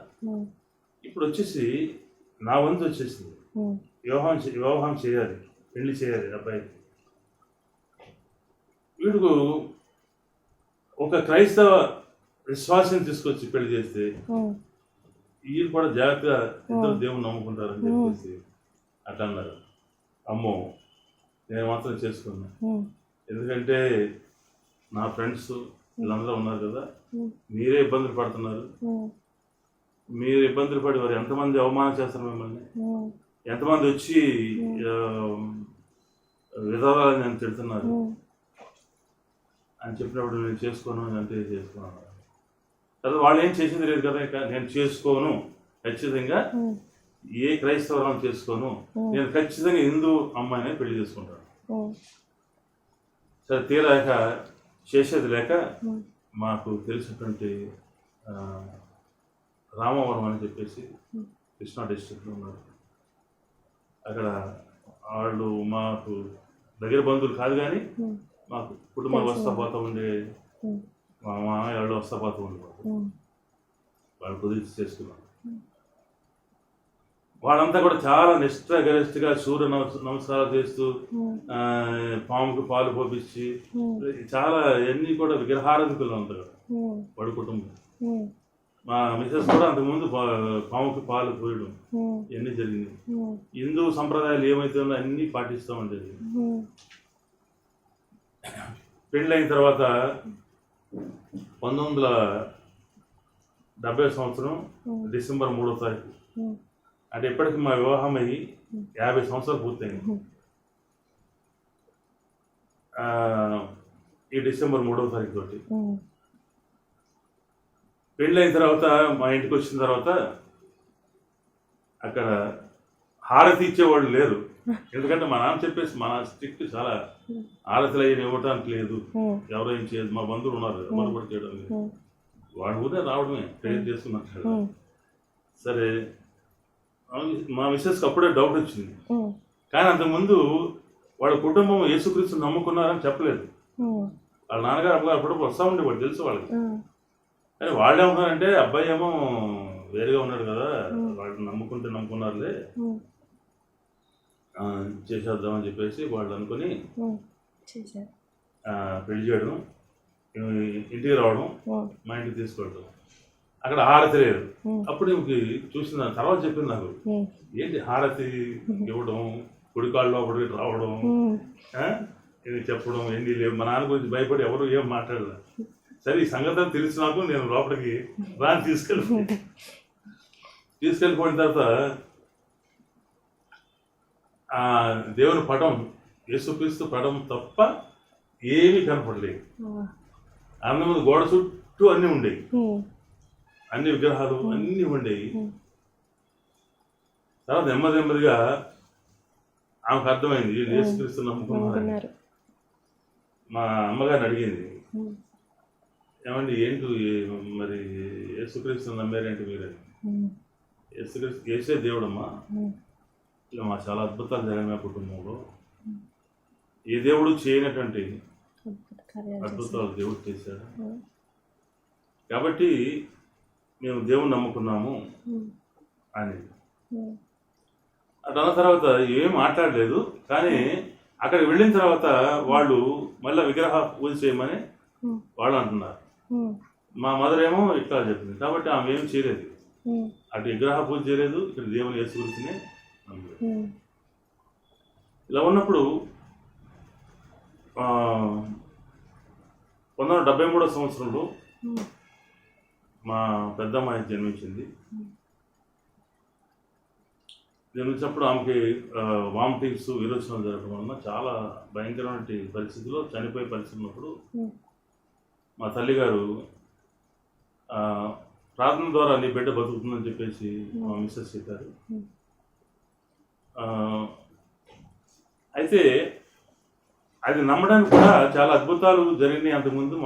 ఇప్పుడు వచ్చేసి నా వంతు వచ్చేసింది. వివాహం చేయాలి, పెళ్లి చేయాలి అబ్బాయికి. వీడుకు ఒక క్రైస్తవ విశ్వాసం తీసుకొచ్చి పెళ్లి చేస్తే వీళ్ళు కూడా జాగ్రత్తగా ఇద్దరు దేవుని నమ్ముకుంటారని చెప్పేసి అట్లా అన్నారు. అమ్మో నేను మాత్రం చేసుకున్నా, ఎందుకంటే నా ఫ్రెండ్స్ వీళ్ళందరూ ఉన్నారు కదా, మీరే ఇబ్బందులు పడుతున్నారు, మీరు ఇబ్బందులు పడి వారు ఎంతమంది అవమానం చేస్తారు మిమ్మల్ని, ఎంతమంది వచ్చి విధవాలని నేను తిడుతున్నారు అని చెప్పినప్పుడు నేను చేసుకోను అంటే చేసుకున్నాను. తర్వాత వాళ్ళు ఏం చేసింది లేదు కదా, ఇక నేను చేసుకోను ఖచ్చితంగా, ఏ క్రైస్తవం చేసుకోను, నేను ఖచ్చితంగా హిందూ అమ్మాయిని పెళ్లి చేసుకుంటాను. సరే తీరాక చేసేది లేక మాకు తెలిసినటువంటి రామవరం అని చెప్పేసి కృష్ణా డిస్ట్రిక్ట్లో ఉన్నారు. అక్కడ వాళ్ళు మాకు దగ్గర బంధువులు కాదు కానీ మాకు కుటుంబాలు వస్తా పోతూ ఉండే, మా మామయ్య వాళ్ళు వస్తా పోతూ ఉండేవాళ్ళు. వాళ్ళు కుదిర్చి చేసుకున్నాం. వాళ్ళంతా కూడా చాలా నిష్ఠగరిష్ఠగా సూర్య నమస్కారాలు చేస్తూ పాముకు పాలు పోపించి చాలా ఎన్ని కూడా విగ్రహారాధికులు ఉంటారు వాడి కుటుంబం. మా మిసెస్ కూడా అంతకుముందు పాముకి పాలు పోయడం ఇవన్నీ జరిగింది. హిందూ సంప్రదాయాలు ఏమైతే ఉన్నాయో అన్నీ పాటిస్తామని జరిగింది. పెళ్ళైన తర్వాత 1970 సంవత్సరం డిసెంబర్ 3వ తారీఖు, అంటే ఇప్పటికి మా వివాహం అయ్యి 50 సంవత్సరాలు పూర్తయింది. ఈ డిసెంబర్ 3వ తారీఖు తోటి పెళ్ళైన తర్వాత మా ఇంటికి వచ్చిన తర్వాత అక్కడ హారతి ఇచ్చేవాళ్ళు లేరు. ఎందుకంటే మా నాన్న చెప్పేసి మన స్ట్రిక్ట్ చాలా, హారతిలు అయ్యి ఇవ్వటానికి లేదు, ఎవరో ఏం చేయదు. మా బంధువులు ఉన్నారు ఎవరు కూడా చేయడం లేదు, వాడి ఊరే రావడమే ప్రేయర్ చేసుకున్నట్టు. సరే మా మిస్సెస్కి అప్పుడే డౌట్ వచ్చింది, కానీ అంతకుముందు వాళ్ళ కుటుంబం యేసుక్రీస్తు నమ్ముకున్నారని చెప్పలేదు. వాళ్ళ నాన్నగారు అమ్మగారు అప్పుడు వస్తూ ఉండేవాడు, తెలుసు వాళ్ళకి. కానీ వాళ్ళు ఏమన్నారంటే అబ్బాయి ఏమో వేరుగా ఉన్నాడు కదా, వాళ్ళు నమ్ముకున్నారులే చేసేద్దామని చెప్పేసి వాళ్ళు అనుకుని పెళ్లి చేయడం, ఇంటికి రావడం, మా ఇంటికి తీసుకెళ్ళడం. అక్కడ హారతి లేదు. అప్పుడు ఇంక చూసిన తర్వాత చెప్పింది నాకు, ఏంటి హారతి ఇవ్వడం, కుడికాళ్ళలో ఒకటి రావడం, ఇది చెప్పడం ఏంటి లేవు. మా నాన్న గురించి భయపడి ఎవరు ఏం మాట్లాడలే. సరే ఈ సంగతి తెలిసి నాకు నేను లోపలికి రాని తీసుకెళ్ళిపోయిన తర్వాత ఆ దేవుని పటం, యేసుక్రీస్తు పటం తప్ప ఏమీ కనపడలేదు. ఆమె ముందు గోడ చుట్టూ అన్నీ ఉండేవి, అన్ని విగ్రహాలు అన్నీ ఉండేవి. తర్వాత నెమ్మదిగా ఆమెకు అర్థమైంది యేసుక్రీస్తు నమ్ముకున్నారు. మా అమ్మగారిని అడిగింది, ఏమండి ఏంటి మరి యేసుక్రీస్తు నమ్మారేంటి మీరని. యేసుక్రీస్తు యేసే దేవుడమ్మా, ఇలా మా చాలా అద్భుతాలు జరిగిన మా కుటుంబంలో, ఏ దేవుడు చేయనటువంటి అద్భుతాలు దేవుడు చేశాడు, కాబట్టి మేము దేవుని నమ్ముకున్నాము అని. అన్న తర్వాత ఏం మాట్లాడలేదు. కానీ అక్కడికి వెళ్ళిన తర్వాత వాళ్ళు మళ్ళీ విగ్రహ పూజ చేయమని వాళ్ళు అంటున్నారు. మా మదర్ ఏమో ఇట్లా చెప్పింది, కాబట్టి ఆమె ఏం చేయలేదు, అటు విగ్రహ పూజ చేయలేదు, ఇక్కడ దేవుని యేసు గురించినే నమ్మలేదు. ఇలా ఉన్నప్పుడు 1973 సంవత్సరంలో మా పెద్దమ్మాయి జన్మించింది. జన్మించినప్పుడు ఆమెకి వామిటింగ్స్, విరోచనాలు జరగడం వలన చాలా భయంకరమైన పరిస్థితిలో చనిపోయే పరిస్థితి ఉన్నప్పుడు మా తల్లిగారు ప్రార్థన ద్వారా నీ బిడ్డ బతుకుతుందని చెప్పేసి మా మిస్సెస్ చెప్పారు. అయితే అది నమ్మడానికి కూడా చాలా అద్భుతాలు జరిగినాయి. అంతకుముందు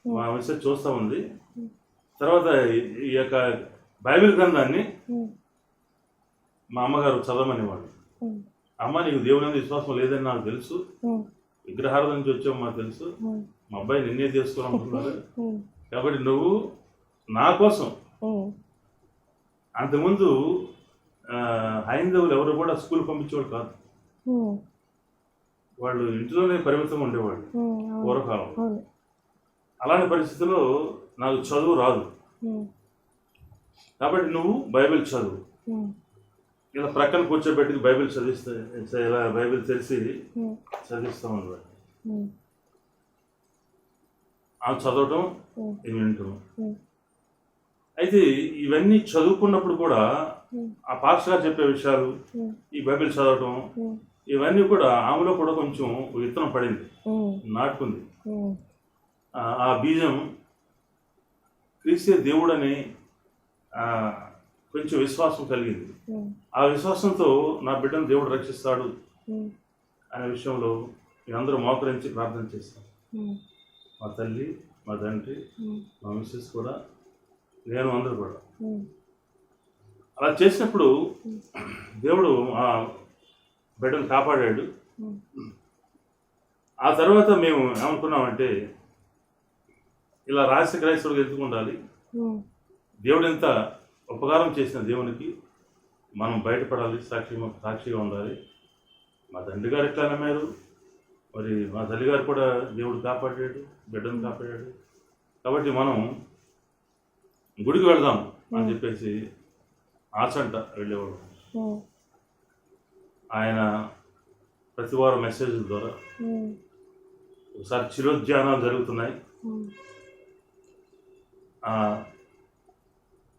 మా మిస్సెస్ చూస్తూ ఉంది. తర్వాత ఈ యొక్క బైబిల్ గ్రంథాన్ని మా అమ్మగారు చదవమనేవాళ్ళు. అమ్మ, నీకు దేవుని మీద విశ్వాసం లేదని నాకు తెలుసు, విగ్రహార్థం నుంచి వచ్చావు మాకు తెలుసు, మా అబ్బాయి నిన్నే చేసుకోవాలనుకుంటున్నారు, కాబట్టి నువ్వు నా కోసం. అంతకుముందు హైందవులు ఎవరు కూడా స్కూల్ పంపించేవాడు కాదు, వాళ్ళు ఇంట్లోనే పరిమితం ఉండేవాళ్ళు పూర్వకాలం. అలాంటి పరిస్థితుల్లో నాకు చదువు రాదు, కాబట్టి నువ్వు బైబిల్ చదువు. ఇలా ప్రక్కన కూర్చోబెట్టి బైబిల్ చదివిస్తే ఇలా బైబిల్ తెలిసి చదివిస్తా ఉండేవాడు. ఆ చదవటం ఇది వింటాం. అయితే ఇవన్నీ చదువుకున్నప్పుడు కూడా ఆ పాస్టర్ గారు చెప్పే విషయాలు, ఈ బైబిల్ చదవటం, ఇవన్నీ కూడా ఆమెలో కూడా కొంచెం విత్తనం పడింది, నాటుకుంది. ఆ బీజం క్రీస్తు దేవుడని కొంచెం విశ్వాసం కలిగింది. ఆ విశ్వాసంతో నా బిడ్డను దేవుడు రక్షిస్తాడు అనే విషయంలో మేమందరూ మోకరించి ప్రార్థన చేస్తాం. మా తల్లి, మా తండ్రి, మా మిస్సెస్ కూడా, నేను, అందరూ కూడా. అలా చేసినప్పుడు దేవుడు ఆ బిడ్డను కాపాడాడు. ఆ తర్వాత మేము ఏమనుకున్నామంటే, ఇలా రహస్య క్రైస్తవుడికి ఎందుకు ఉండాలి, దేవుడు ఎంత ఉపకారం చేసిన దేవునికి మనం బయటపడాలి, సాక్షిగా ఉండాలి. మా తండ్రి గారు ఎట్లా నమ్మారు, మరి మా తల్లిగారు కూడా దేవుడు కాపాడాడు, బిడ్డను కాపాడాడు, కాబట్టి మనం గుడికి వెళ్దాం అని చెప్పేసి ఆచంట వెళ్ళేవాడు. ఆయన ప్రతి వారం మెసేజ్ల ద్వారా, ఒకసారి శిరోధ్యానాలు జరుగుతున్నాయి.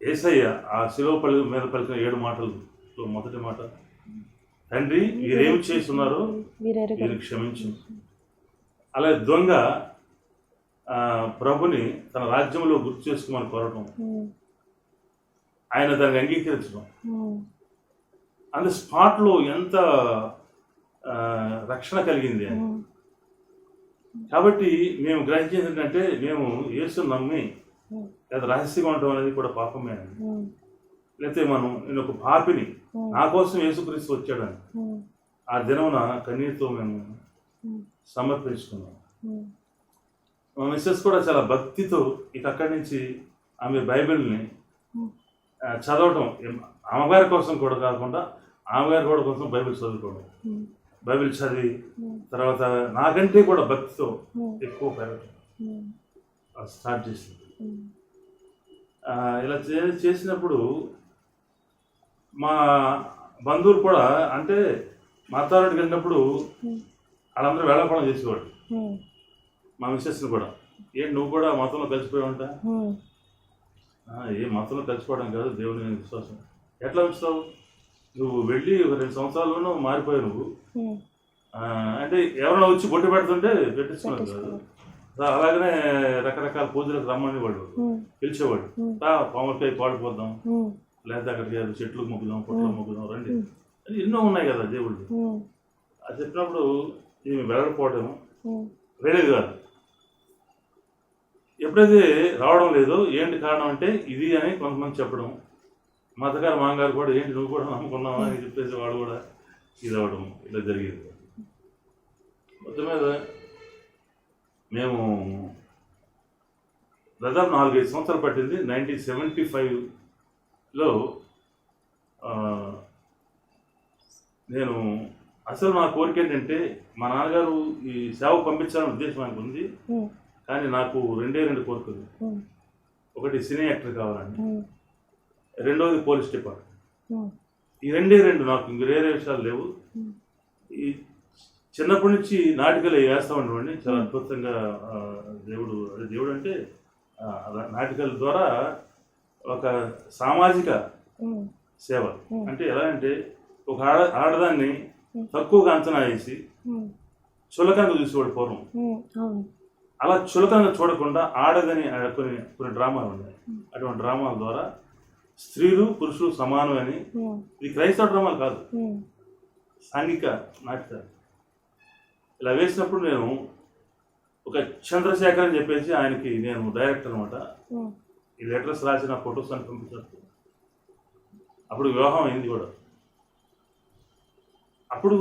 యేసయ్య ఆ శిలువ మీద పలికిన 7 మాటలు మొదటి మాట, తండ్రి వీరేమి చేస్తున్నారో వీరు క్షమించు. అలాగే దొంగ ప్రభుని తన రాజ్యంలో గుర్తు చేసుకోమని కోరటం, ఆయన దానికి అంగీకరించడం, అందు స్పాట్లో ఎంత రక్షణ కలిగింది అని. కాబట్టి మేము గ్రహించేది ఏంటంటే, మేము యేసుని నమ్మి లేదా రహస్యంగా ఉండటం అనేది కూడా పాపమే అని, లేకపోతే నేను ఒక పాపిని, నా కోసం యేసుక్రీస్తు వచ్చాడని ఆ దినమున కన్నీటితో మేము సమర్పించుకున్నాం. మా మిస్సెస్ కూడా చాలా భక్తితో ఇక అక్కడి నుంచి ఆమె బైబిల్ని చదవటం, అమ్మగారి కోసం కూడా కాకుండా ఆమెగారి కూడా కోసం బైబిల్ చదువుకోవడం, బైబిల్ చదివి తర్వాత నాకంటే కూడా భక్తితో ఎక్కువ పెరగటం స్టార్ట్ చేసింది. ఇలా చేసినప్పుడు మా బంధువులు కూడా, అంటే మా అత్తారింటికి వెళ్ళినప్పుడు వాళ్ళందరూ వేళాపడం చేసేవాడు. మా మిస్సెస్ని కూడా, ఏంటి నువ్వు కూడా మతంలో కలిసిపోయావు అంట. ఏ మతంలో కలిసిపోవడం కాదు, దేవుని విశ్వాసం. ఎట్లా ఉంచుతావు, నువ్వు వెళ్ళి ఒక 2 సంవత్సరాల్లోనూ మారిపోయావు నువ్వు అంటే ఎవరైనా వచ్చి బొట్టు పెడుతుంటే పెట్టించుకున్నావు కాదు. అలాగనే రకరకాల పూజలకు రమ్మని వాడు పిలిచేవాడు. పాములకాయ పాడిపోద్దాం, లేదా అక్కడికి చెట్లకు మొక్కుదాం, పొట్టలు మొక్కుదాం, రండి అని ఎన్నో ఉన్నాయి కదా దేవుళ్ళు. అది చెప్పినప్పుడు ఇది వెళ్ళకపోవడం వేరేది కాదు. ఎప్పుడైతే రావడం లేదో ఏంటి కారణం అంటే ఇది అని కొంతమంది చెప్పడం, మా అత్తగారు మామగారు కూడా ఏంటి నువ్వు కూడా నమ్ముకున్నావా అని చెప్పేసి వాడు కూడా ఇది అవ్వడం, ఇలా జరిగేది. మొత్తం మీద మేము దాదాపు 4-5 సంవత్సరాలు పట్టింది. 1975లో నేను అసలు నా కోరిక ఏంటంటే, మా నాన్నగారు ఈ సేవ పంపించాలని ఉద్దేశం ఆయనకు ఉంది, కానీ నాకు 2 కోరికలు. ఒకటి సినీ యాక్టర్ కావాలండి, రెండోది పోలీస్ డిపార్ట్మెంట్. ఈ 2 నాకు ఇంక వేరే విషయాలు లేవు. ఈ చిన్నప్పటి నుంచి నాటికలు వేస్తూ ఉండేవాడిని. చాలా అద్భుతంగా దేవుడు అంటే నాటికల ద్వారా ఒక సామాజిక సేవ. అంటే ఎలా అంటే, ఒక ఆడదాన్ని తక్కువగా అంచనా వేసి చులకనగా చూసేవాడు పూర్వం. అలా చులకనగా చూడకుండా ఆడదని కొన్ని డ్రామాలు ఉన్నాయి. అటువంటి డ్రామాల ద్వారా స్త్రీలు పురుషులు సమానం అని, ఇది క్రైస్తవ డ్రామాలు కాదు, సాంఘిక నాటకాలు. ఇలా వేసినప్పుడు నేను ఒక చంద్రశేఖర్ అని చెప్పేసి ఆయనకి నేను డైరెక్టర్ అనమాట. ఈ లెటర్స్ రాసిన ఫొటోస్ అని పంపించినప్పుడు అప్పుడు వివాహం అయింది కూడా. అప్పుడు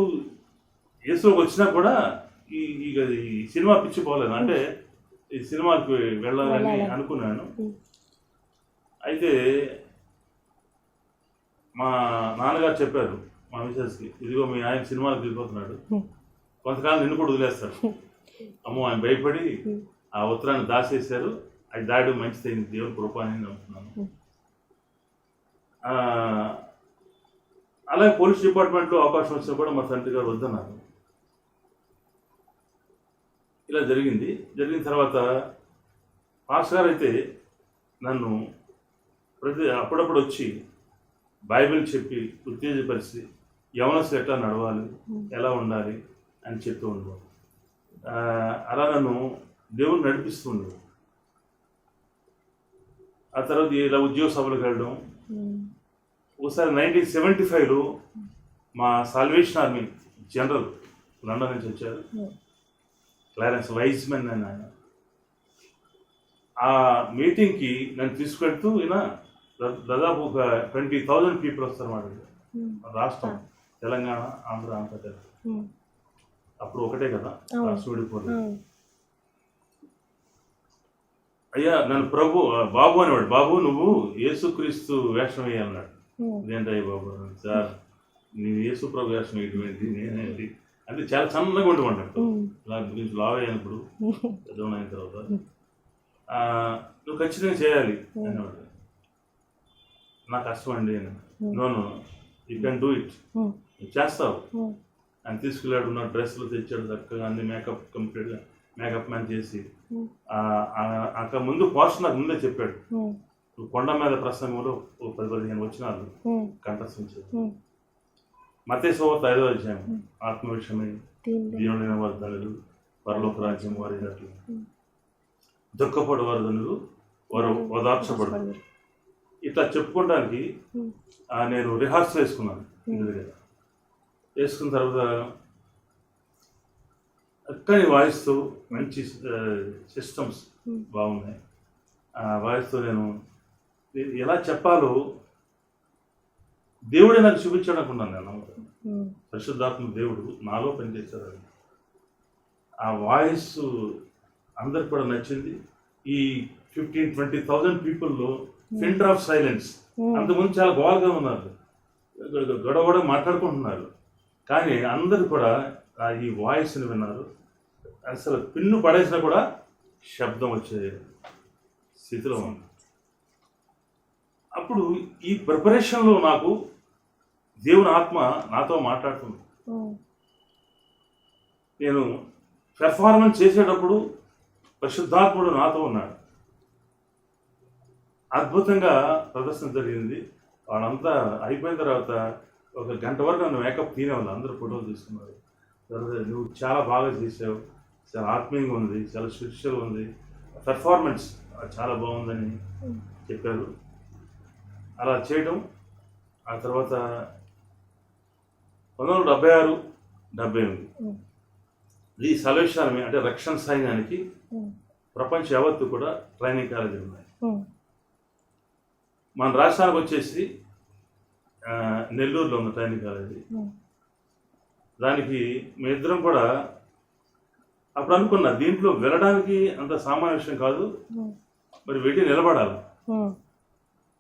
యేసులోకి వచ్చినా కూడా ఈ సినిమా పిచ్చి పోలేదు, అంటే ఈ సినిమాకి వెళ్ళాలని అనుకున్నాను. అయితే మా నాన్నగారు చెప్పారు మా మిసెస్కి, ఇదిగో మీ ఆయన సినిమాలకు వెళ్ళిపోతున్నాడు, కొంతకాలం నిన్ను కూడా వదిలేస్తాడు. అమ్మో, ఆయన భయపడి ఆ ఉత్తరాన్ని దాచేశారు. అది దాయడం మంచిదైంది, దేవుని కృప అని నమ్ముతున్నాను. అలాగే పోలీస్ డిపార్ట్మెంట్లో అవకాశం వచ్చినా కూడా మా తండ్రి గారు వద్దన్నారు. ఇలా జరిగిన తర్వాత పాస్టర్ గారు అయితే నన్ను అప్పుడప్పుడు వచ్చి బైబిల్ చెప్పి ఉత్తేజపరిచి యవనస్తులు ఎట్లా నడవాలి, ఎలా ఉండాలి అని చెప్తూ ఉండేవాడు. అలా నన్ను దేవుడు నడిపిస్తూ ఉండేవాడు. ఆ తర్వాత ఇలా ఉద్యోగ సభలకు వెళ్ళడం. ఒకసారి 1975లో మా సాల్వేషన్ ఆర్మీ జనరల్ లండన్ నుంచి వచ్చారు, క్లారెన్స్ వైజ్మెన్ అని ఆయన. ఆ మీటింగ్కి నన్ను తీసుకెళ్తూ ఈయన దాదాపు ఒక 20,000 పీపుల్ వస్తారన్నమాట. రాష్ట్రం తెలంగాణ, ఆంధ్ర. అప్పుడు ఒకటే కదా రాష్ట్రం విడిపోలేదు. అయ్యా నన్ను బాబు అనేవాడు, బాబు నువ్వు యేసుక్రీస్తు వేషం వేయాలన్నాడు. ఇదేంటయ్య బాబు, సార్ నేను యేసు ప్రభు వేషం వేయటమేంటి, నేనేంటి అంటే చాలా సన్నగా ఉండమన్నాడు. ఇలా గురించి లావ్ అయినప్పుడు పెద్దవాడు అయిన తర్వాత నువ్వు ఖచ్చితంగా చేయాలి అనేవాడు. నా కష్టం అండి అని. No you can do it, నువ్వు చేస్తావు అని తీసుకెళ్ళాడు. నా డ్రెస్సులు తెచ్చాడు చక్కగా, అన్ని మేకప్ కంప్లీట్గా మేకప్ మ్యాన్ చేసి. అక్కడ ముందు పోస్ట్ నాకు ముందే చెప్పాడు, నువ్వు కొండ మీద ప్రసంగంలో 10-15 వచనాలు కంఠస్థించాడు. మత్తయి సువార్త 5వ అధ్యాయం, ఆత్మ విషయమై దీనులైన వారి ధనులు పరలోక రాజ్యం వారి దాంట్లో, దుఃఖపడు వారి ధనులు వారు ఓదార్చబడు. ఇట్లా చెప్పుకోవడానికి నేను రిహార్సల్ వేసుకున్నాను ఇంటి దగ్గర. వేసుకున్న తర్వాత అక్కడి వాయిస్తూ మంచి సిస్టమ్స్ బాగున్నాయి. వాయిస్తూ నేను ఎలా చెప్పాలో దేవుడే నాకు చూపించాడు అనుకున్నాను. నేను పరిశుద్ధాత్మ దేవుడు నాలో పనిచేశాడు. ఆ వాయిస్ అందరికి కూడా నచ్చింది. ఈ 15-20,000 పీపుల్లో ఫిల్టర్ ఆఫ్ సైలెన్స్. అంతకుముందు చాలా గోల్గా ఉన్నారు, గొడవ మాట్లాడుకుంటున్నారు, కానీ అందరు కూడా ఈ వాయిస్ని విన్నారు. అసలు పిన్ను పడేసినా కూడా శబ్దం వచ్చే స్థితిలో ఉంది. అప్పుడు ఈ ప్రిపరేషన్లో నాకు దేవుని ఆత్మ నాతో మాట్లాడుతుంది. నేను పెర్ఫార్మెన్స్ చేసేటప్పుడు పరిశుద్ధాత్ముడు నాతో ఉన్నాడు. అద్భుతంగా ప్రదర్శన జరిగింది. వాళ్ళంతా అయిపోయిన తర్వాత ఒక గంట వరకు నన్ను మేకప్ తీనేవాళ్ళు, అందరూ ఫోటోలు తీసుకున్నారు. తర్వాత నువ్వు చాలా బాగా చేసావు, చాలా ఆత్మీయంగా ఉంది, చాలా స్పిరిచువల్ ఉంది, పెర్ఫార్మెన్స్ చాలా బాగుందని చెప్పారు. అలా చేయడం. ఆ తర్వాత 1976-78 ఈ సాల్వేషన్ ఆర్మీ అంటే రక్షణ సైన్యానికి ప్రపంచ యావత్తు కూడా ట్రైనింగ్ కాలేజీలు ఉన్నాయి. మన రాష్ట్రానికి వచ్చేసి నెల్లూరులో ఉంది ట్రైనింగ్ కాలేజీ. దానికి మీ ఇద్దరం కూడా అప్పుడు అనుకున్నా, దీంట్లో వెళ్ళడానికి అంత సామాన్య విషయం కాదు, మరి వెళ్ళి నిలబడాలి,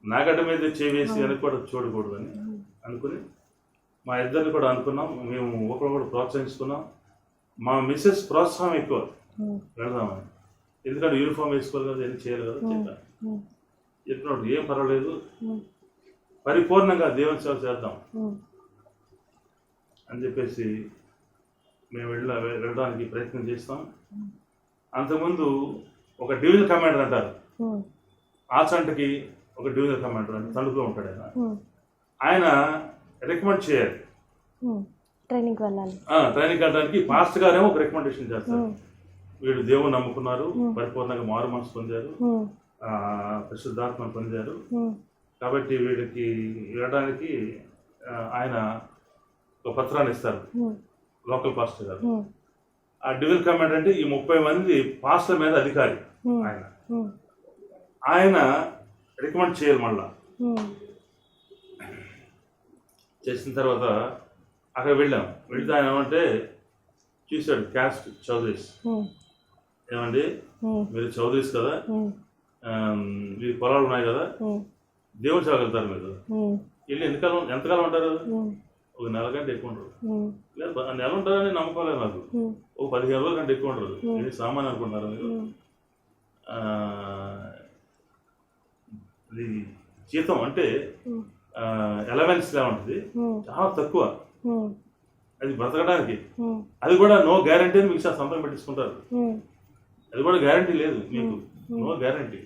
నాగడ్డ మీద చేవేసి అని కూడా చూడకూడదు అని అనుకుని మా ఇద్దరిని కూడా అనుకున్నాం. మేము ఒకరు ప్రోత్సహించుకున్నాం. మా మిస్సెస్ ప్రోత్సాహం ఎక్కువ, వెళదామని. ఎందుకంటే యూనిఫామ్ వేసుకోవాలి కదా, ఏం చేయాలి కదా చెప్పాను. చెప్పినప్పుడు ఏం పర్వాలేదు, పరిపూర్ణంగా దేవుని సేవ చేద్దాం అని చెప్పేసి మేము వెళ్ళడానికి ప్రయత్నం చేస్తాం. అంతకుముందు ఒక డివిజన్ కమాండర్ అంటారు, ఆచంటకి ఒక డివిజన్ కమాండర్ అంటే తణుకులో ఉంటాడు ఆయన రికమెండ్ చేయాలి ట్రైనింగ్ వెళ్ళాలి. ట్రైనింగ్ వెళ్ళడానికి పాస్టర్ గారేమో ఒక రికమెండేషన్ చేస్తారు. వీళ్ళు దేవుని నమ్ముకున్నారు, పరిపూర్ణంగా మారు మనసు పొందారు, పరిశుద్ధాత్మ పొందారు, కాబట్టి వీళ్ళకి వెళ్ళడానికి ఆయన ఒక పత్రాన్ని ఇస్తారు లోకల్ పాస్టర్ గారు. ఆ డివిల్ కమాండ్ అంటే ఈ 30 మంది పాస్టర్ మీద అధికారి ఆయన. ఆయన రికమెండ్ చేయాలి మళ్ళా. చేసిన తర్వాత అక్కడ వెళ్తే ఆయన ఏమంటే చూశాడు క్యాస్ట్ చౌదరీస్. ఏమండి మీరు చౌదరీస్ కదా, మీరు పొలాలు ఉన్నాయి కదా, దేవుడు సేవగలుగుతారు మీరు, వెళ్ళి ఎంతకాలం ఉంటారు? ఒక నెల కంటే ఎక్కువ ఉంటారు. లేదు నెల ఉంటారని నమ్మకాలేదు నాకు. ఒక 15 రోజుల కంటే ఎక్కువ ఉంటారు. ఇది సామాన్యం అనుకుంటున్నారు మీరు. అది జీతం అంటే అలవెన్స్ లా ఉంటుంది, చాలా తక్కువ. అది బ్రతకడానికి. అది కూడా నో గ్యారంటీ అని మీకు సంతకం పెట్టించుకుంటారు. అది కూడా గ్యారంటీ లేదు మీకు, నో గ్యారంటీ,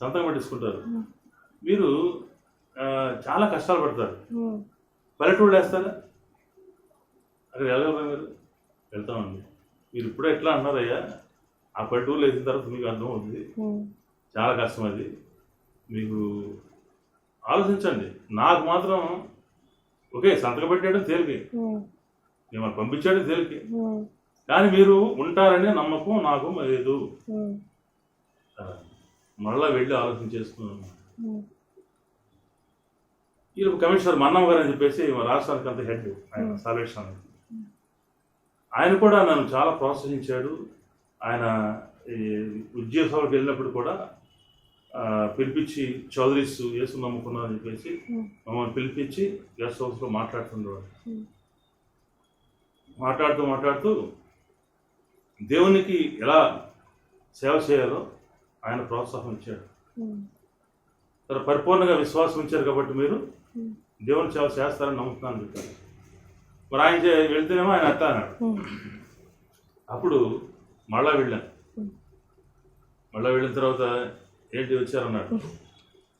సంతకం పెట్టించుకుంటారు. మీరు చాలా కష్టాలు పడతారు. పల్లెటూళ్ళు వేస్తారా? అక్కడ వెళ్ళగలరా మీరు? వెళ్తామండి. మీరు ఇప్పుడు ఎట్లా అన్నారయ్యా, ఆ పల్లెటూళ్ళు వేసిన తర్వాత మీకు అర్థం అవుతుంది చాలా కష్టం. అది మీకు ఆలోచించండి. నాకు మాత్రం ఓకే సంతకం పెట్టేయడం తేలికే, మిమ్మల్ని పంపించడం తేలికే, కానీ మీరు ఉంటారనే నమ్మకం నాకు లేదు. మళ్ళా వెళ్ళి ఆలోచన చేసుకున్నాను. ఈ కమిషనర్ మన్నమ్మ గారు అని చెప్పేసి రాష్ట్రానికి అంత హెడ్ ఆయన, సాల్వేషన్. ఆయన కూడా నన్ను చాలా ప్రోత్సహించాడు. ఆయన ఉద్యోగ సభలకు వెళ్ళినప్పుడు కూడా పిలిపించి చౌదరీస్ యేసు నమ్ముకున్నారని చెప్పేసి మమ్మల్ని పిలిపించి గెస్ట్ హౌస్లో మాట్లాడుతుండేవాడు. మాట్లాడుతూ దేవునికి ఎలా సేవ చేయాలో ఆయన ప్రోత్సాహం ఇచ్చాడు. तर పరిపూర్ణంగా విశ్వాసం ఉంచారు కాబట్టి మీరు దేవుని సేవ చేస్తారని నమ్ముతున్నాను చెప్పారు. మరి ఆయన వెళ్తేనేమో ఆయన అట్లా అన్నాడు. అప్పుడు మళ్ళా వెళ్ళిన తర్వాత ఏంటి వచ్చారన్నాడు.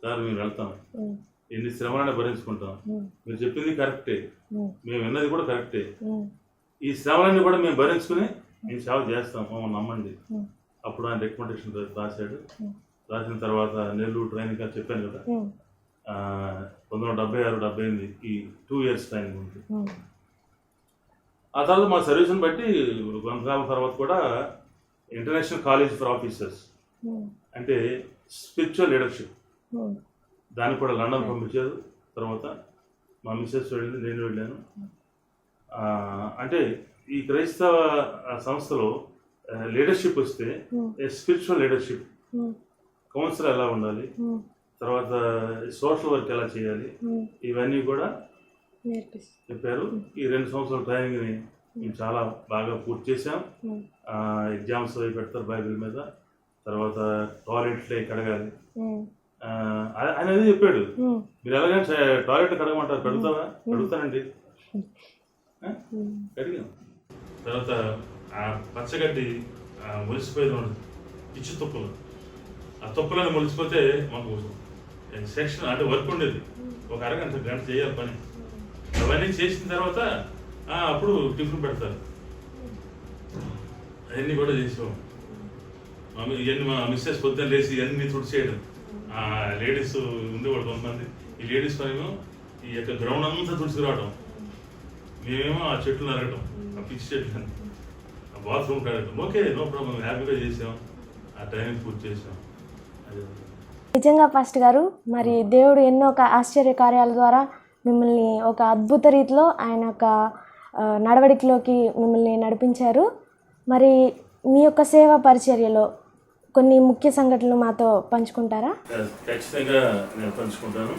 సార్ మేము వెళ్తాం, ఎన్ని శ్రమలనే భరించుకుంటాం, మీరు చెప్పింది కరెక్టే, మేము విన్నది కూడా కరెక్టే, ఈ శ్రమలన్నీ కూడా మేము భరించుకుని మేము సేవ చేస్తాం, మమ్మల్ని నమ్మండి. అప్పుడు ఆయన రికమెండేషన్ రాశాడు. రాసిన తర్వాత నెల్లూరు ట్రైనింగ్ అని చెప్పాను కదా, 1976-78 ఈ 2 years ట్రైనింగ్ ఉంది. ఆ తర్వాత మా సర్వీస్ని బట్టి కొంతకాలం తర్వాత కూడా ఇంటర్నేషనల్ కాలేజ్ ఫర్ ఆఫీసర్స్ అంటే స్పిరిచువల్ లీడర్షిప్, దానికి కూడా లండన్ పంపించారు. తర్వాత మా మిస్సెస్ వెళ్ళింది, నేను వెళ్ళాను. అంటే ఈ క్రైస్తవ సంస్థలో లీడర్షిప్ వస్తే స్పిరిచువల్ లీడర్షిప్, కౌన్సిలర్ ఎలా ఉండాలి, తర్వాత సోషల్ వర్క్ ఎలా చేయాలి, ఇవన్నీ కూడా చెప్పారు. ఈ 2 సంవత్సరాల ట్రైనింగ్ని మేము చాలా బాగా పూర్తి చేసాం. ఎగ్జామ్స్ అవి పెడతారు బైబిల్ మీద, తర్వాత టాయిలెట్లే కడగాలి ఆయన అదే చెప్పాడు. మీరు ఎలాగైనా టాయిలెట్ కడగమంటారు, కడుగుతానండి, కడిగాం. తర్వాత ఆ పచ్చగడ్డి ములిసిపోయేది, పిచ్చి తుప్పలు, ఆ తుప్పలను ములిసిపోతే మాకు సెక్షన్ అంటే వర్క్ ఉండేది, ఒక అరగంట గంట చేయాలి పని. అవన్నీ చేసిన తర్వాత అప్పుడు టిఫిన్ పెడతారు. అవన్నీ కూడా చేసాం. ఇవన్నీ మా మిస్సెస్ పొద్దున్న లేచి ఇవన్నీ తుడిచేయడం. లేడీస్ ఉండేవాడు కొంతమంది, ఈ లేడీస్ పనేమో ఈ యొక్క గ్రౌండ్ అంతా తుడిచిరావడం, మేమేమో ఆ చెట్లు నరగటం, ఆ పిచ్చి చెట్లు, ఆ బాత్రూమ్ కడగటం. ఓకే, నో ప్రాబ్లం, హ్యాపీగా చేసాం, ఆ ట్రైనింగ్ పూర్తి చేసాం. నిజంగా పాస్టర్ గారు, మరి దేవుడు ఎన్నో ఆశ్చర్య కార్యాల ద్వారా మిమ్మల్ని ఒక అద్భుత రీతిలో ఆయన యొక్క నడవడికలోకి మిమ్మల్ని నడిపించారు. మరి మీ యొక్క సేవా పరిచర్యలో కొన్ని ముఖ్య సంఘటనలు మాతో పంచుకుంటారా? ఖచ్చితంగా నేను పంచుకుంటాను.